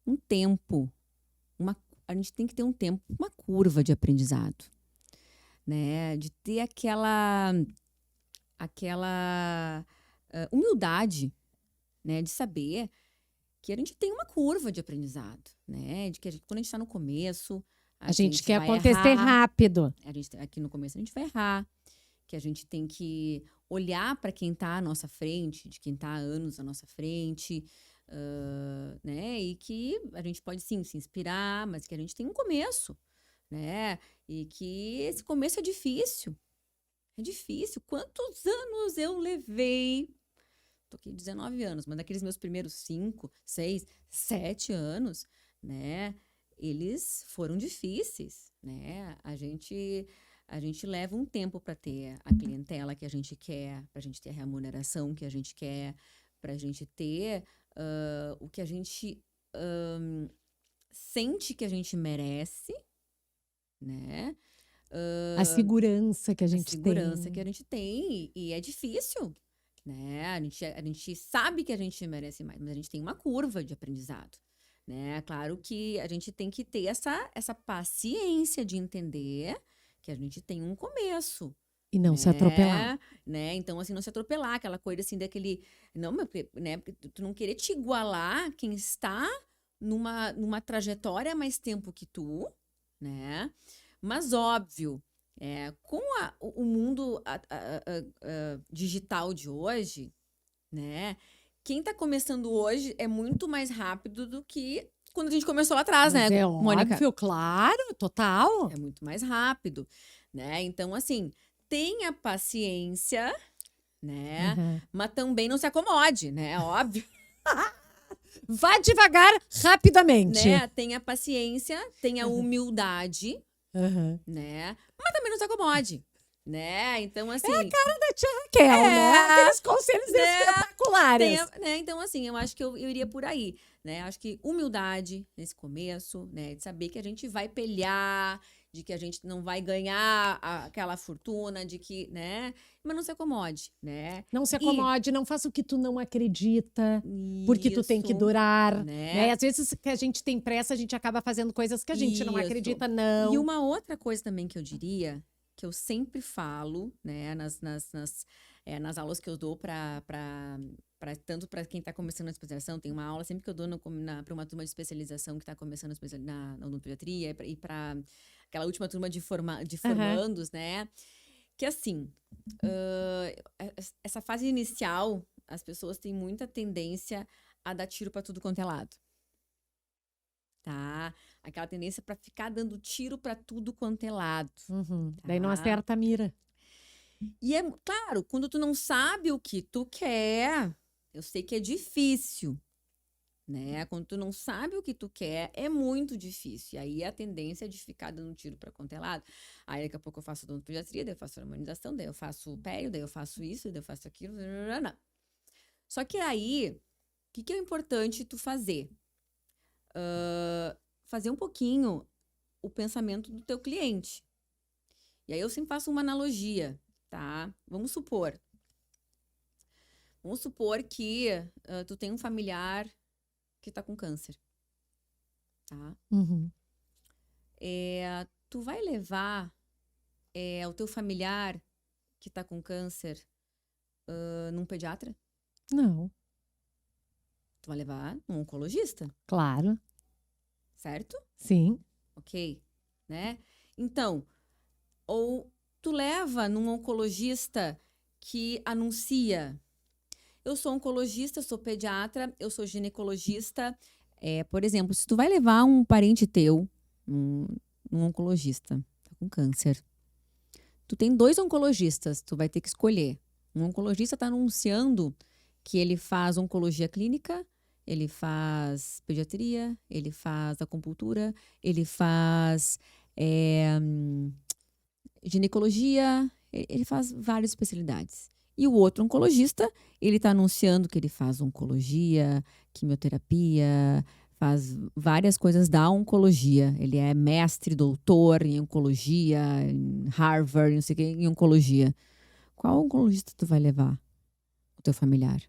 um tempo, a gente tem que ter um tempo, uma curva de aprendizado, né? De ter aquela humildade, né? De saber que a gente tem uma curva de aprendizado, né? De que quando a gente está no começo, a gente quer vai acontecer errar. rápido. Aqui no começo a gente vai errar, que a gente tem que olhar para quem está à nossa frente, de quem está há anos à nossa frente, né? E que a gente pode sim se inspirar, mas que a gente tem um começo, né? E que esse começo é difícil. É difícil. Quantos anos eu levei? Tô aqui 19 anos, mas daqueles meus primeiros 5, 6, 7 anos, né? Eles foram difíceis, né? A gente leva um tempo para ter a clientela que a gente quer, para a gente ter a remuneração que a gente quer, para a gente ter o que a gente sente que a gente merece, né? A segurança que a gente tem. A segurança que a gente tem, e é difícil, né? A gente sabe que a gente merece mais, mas a gente tem uma curva de aprendizado, né? Claro que a gente tem que ter essa paciência de entender que a gente tem um começo. E não se atropelar. Né? Então, assim, não se atropelar, aquela coisa assim daquele... Não, né? Porque tu não querer te igualar quem está numa trajetória há mais tempo que tu, né? Mas, óbvio, com o mundo digital de hoje, né? Quem está começando hoje é muito mais rápido do que quando a gente começou lá atrás, Mas né, Mônica? Óbvio, claro, total. É muito mais rápido, né? Então, assim, tenha paciência, né? Mas também não se acomode, né? Óbvio. Vá devagar, rapidamente. Né? Tenha paciência, tenha humildade, né? Mas também não se acomode, né? Então, assim... É a cara da tia Raquel, né? Aqueles conselhos espetaculares. Né? Então, assim, eu acho que eu iria por aí, né? Acho que humildade nesse começo, né? De saber que a gente vai pelear, de que a gente não vai ganhar aquela fortuna, de que, né? Mas não se acomode, né? Não se acomode, não faça o que tu não acredita, porque tu tem que durar, né? Às vezes que a gente tem pressa, a gente acaba fazendo coisas que a gente não acredita, não. E uma outra coisa também que eu diria, que eu sempre falo, né, nas aulas que eu dou tanto para quem está começando a especialização, tem uma aula sempre que eu dou para uma turma de especialização que está começando na odontopediatria e para aquela última turma de formandos, né? Que assim, essa fase inicial, as pessoas têm muita tendência a dar tiro para tudo quanto é lado. tá? Aquela tendência para ficar dando tiro para tudo quanto é lado. Daí não Tá. acerta a mira. E é claro, quando tu não sabe o que tu quer, eu sei que é difícil, né? Quando tu não sabe o que tu quer, é muito difícil. E aí a tendência é de ficar dando tiro para quanto é lado. Aí daqui a pouco eu faço odontopediatria, daí eu faço harmonização, daí eu faço pério, daí eu faço isso, daí eu faço aquilo. Só que aí, o que é importante tu fazer? Fazer um pouquinho o pensamento do teu cliente. E aí eu sempre faço uma analogia, tá? Vamos supor que tu tem um familiar que tá com câncer, tá? Tu vai levar o teu familiar que tá com câncer num pediatra? Não, Tu vai levar num oncologista, claro. certo? Sim. Ok, né? Então, ou tu leva num oncologista que anuncia: eu sou oncologista, eu sou pediatra, eu sou ginecologista. Por exemplo, se tu vai levar um parente teu num oncologista, tá com câncer, tu tem 2 oncologistas, tu vai ter que escolher. Um oncologista tá anunciando que ele faz oncologia clínica, ele faz pediatria, ele faz acupuntura, ele faz ginecologia, ele faz várias especialidades. E o outro oncologista, ele está anunciando que ele faz oncologia, quimioterapia, faz várias coisas da oncologia. Ele é mestre, doutor em oncologia, em Harvard, não sei o que, em oncologia. Qual oncologista tu vai levar? O teu familiar?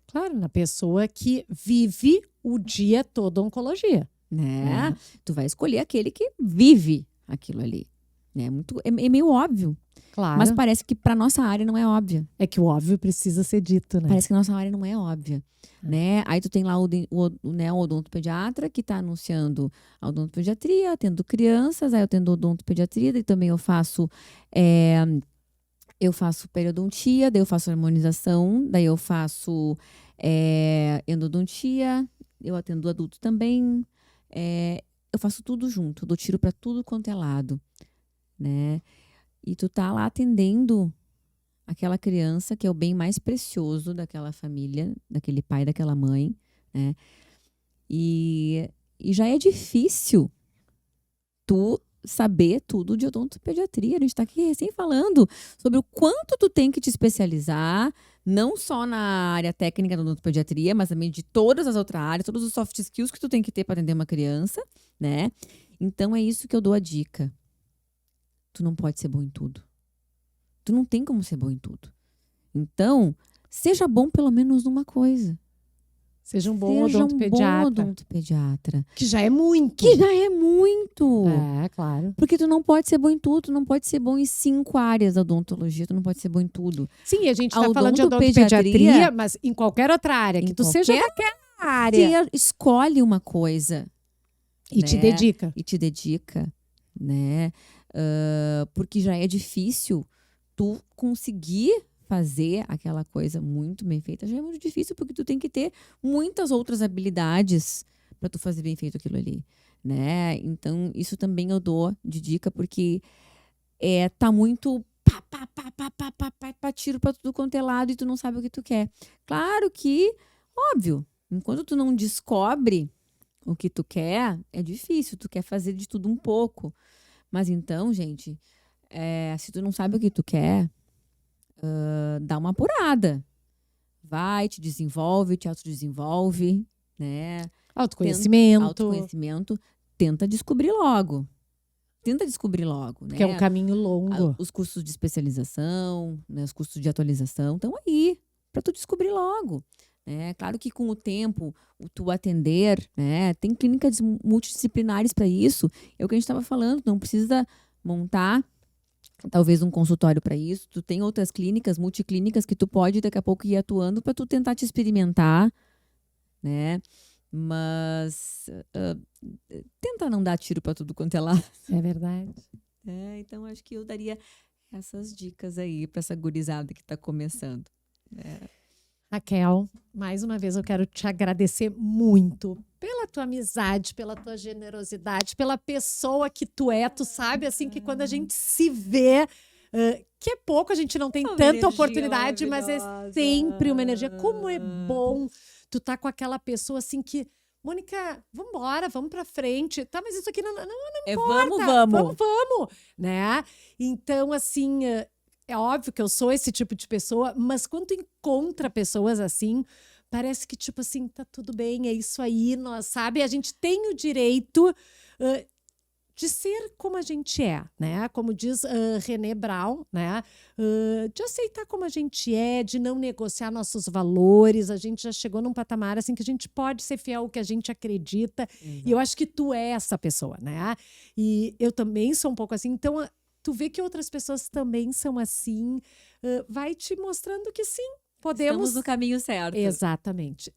Claro, na pessoa que vive o dia todo a oncologia. Né? Tu vai escolher aquele que vive aquilo ali. É meio óbvio. Claro. Mas parece que para nossa área não é óbvio. É que o óbvio precisa ser dito, né? Parece que a nossa área não é óbvia, né? Aí tu tem lá o odontopediatra que está anunciando a odontopediatria, atendo crianças, aí eu atendo odontopediatria, daí também eu faço periodontia, daí eu faço harmonização, daí eu faço endodontia, eu atendo adulto também, eu faço tudo junto, eu dou tiro para tudo quanto é lado, né? E tu tá lá atendendo aquela criança que é o bem mais precioso daquela família, daquele pai, daquela mãe, né? E já é difícil tu saber tudo de odontopediatria. A gente está aqui recém falando sobre o quanto tu tem que te especializar, não só na área técnica da odontopediatria, mas também de todas as outras áreas, todos os soft skills que tu tem que ter para atender uma criança, né? Então é isso que eu dou a dica. Tu não pode ser bom em tudo. Tu não tem como ser bom em tudo. Então, seja bom pelo menos numa coisa. Seja um bom odontopediatra. odontopediatra. Que já é muito. Que já é muito. É, claro. Porque tu não pode ser bom em tudo. Tu não pode ser bom em 5 áreas da odontologia. Tu não pode ser bom em tudo. Sim, a gente A está falando de odontopediatria, odontopediatria, mas em qualquer outra área. Que tu seja daquela área. Escolhe uma coisa. E te dedica. E te dedica, né? Porque já é difícil tu conseguir fazer aquela coisa muito bem feita. Já é muito difícil porque tu tem que ter muitas outras habilidades para tu fazer bem feito aquilo ali, né? Então, isso também eu dou de dica porque tá muito tiro para tudo quanto é lado e tu não sabe o que tu quer. Claro que, óbvio, enquanto tu não descobre o que tu quer, é difícil. Tu quer fazer de tudo um pouco. Mas então, gente, se tu não sabe o que tu quer, dá uma apurada. Vai, te desenvolve, te autodesenvolve, né? Autoconhecimento. Tenta descobrir logo. Porque é um caminho longo. Os cursos de especialização, né, os cursos de atualização estão aí para tu descobrir logo. Claro que com o tempo, tu atender, né, tem clínicas multidisciplinares para isso. É o que a gente estava falando, não precisa montar talvez um consultório para isso. Tu tem outras clínicas, multiclínicas, que tu pode daqui a pouco ir atuando para tu tentar te experimentar, né? Mas tenta não dar tiro para tudo quanto é lá. É verdade. Então, acho que eu daria essas dicas aí para essa gurizada que está começando. Raquel, mais uma vez eu quero te agradecer muito pela tua amizade, pela tua generosidade, pela pessoa que tu é. Tu sabe, assim, que quando a gente se vê, que é pouco, a gente não tem Uma tanta energia oportunidade, mas é maravilhosa. sempre uma energia. Como é bom tu tá com aquela pessoa, assim, que... Mônica, vambora, vamos pra frente. Tá, mas isso aqui não Vamos, importa. vamos. Vamos, né? Então, assim... É óbvio que eu sou esse tipo de pessoa, mas quando tu encontra pessoas assim, parece que, tipo assim, tá tudo bem, é isso aí, nós, sabe? A gente tem o direito de ser como a gente é, né? Como diz René Brown, né? De aceitar como a gente é, de não negociar nossos valores. A gente já chegou num patamar assim que a gente pode ser fiel ao que a gente acredita. Exato. E eu acho que tu é essa pessoa, né? E eu também sou um pouco assim, então... Tu vê que outras pessoas também são assim, vai te mostrando que sim, podemos... Estamos no caminho certo. Exatamente.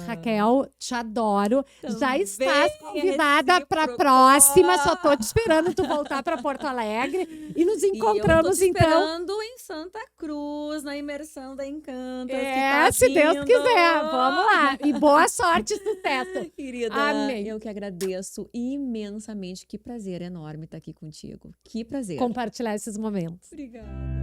Raquel, te adoro. Já estás é convidada para a próxima. Só tô te esperando tu voltar para Porto Alegre e nos encontramos, e eu tô te então. esperando em Santa Cruz, na imersão da Encantas. Que tá Se Deus vindo. quiser. Vamos lá. E boa sorte e sucesso. Querida, Amém. eu que agradeço imensamente. Que prazer enorme estar aqui contigo. Que prazer. Compartilhar esses momentos. Obrigada.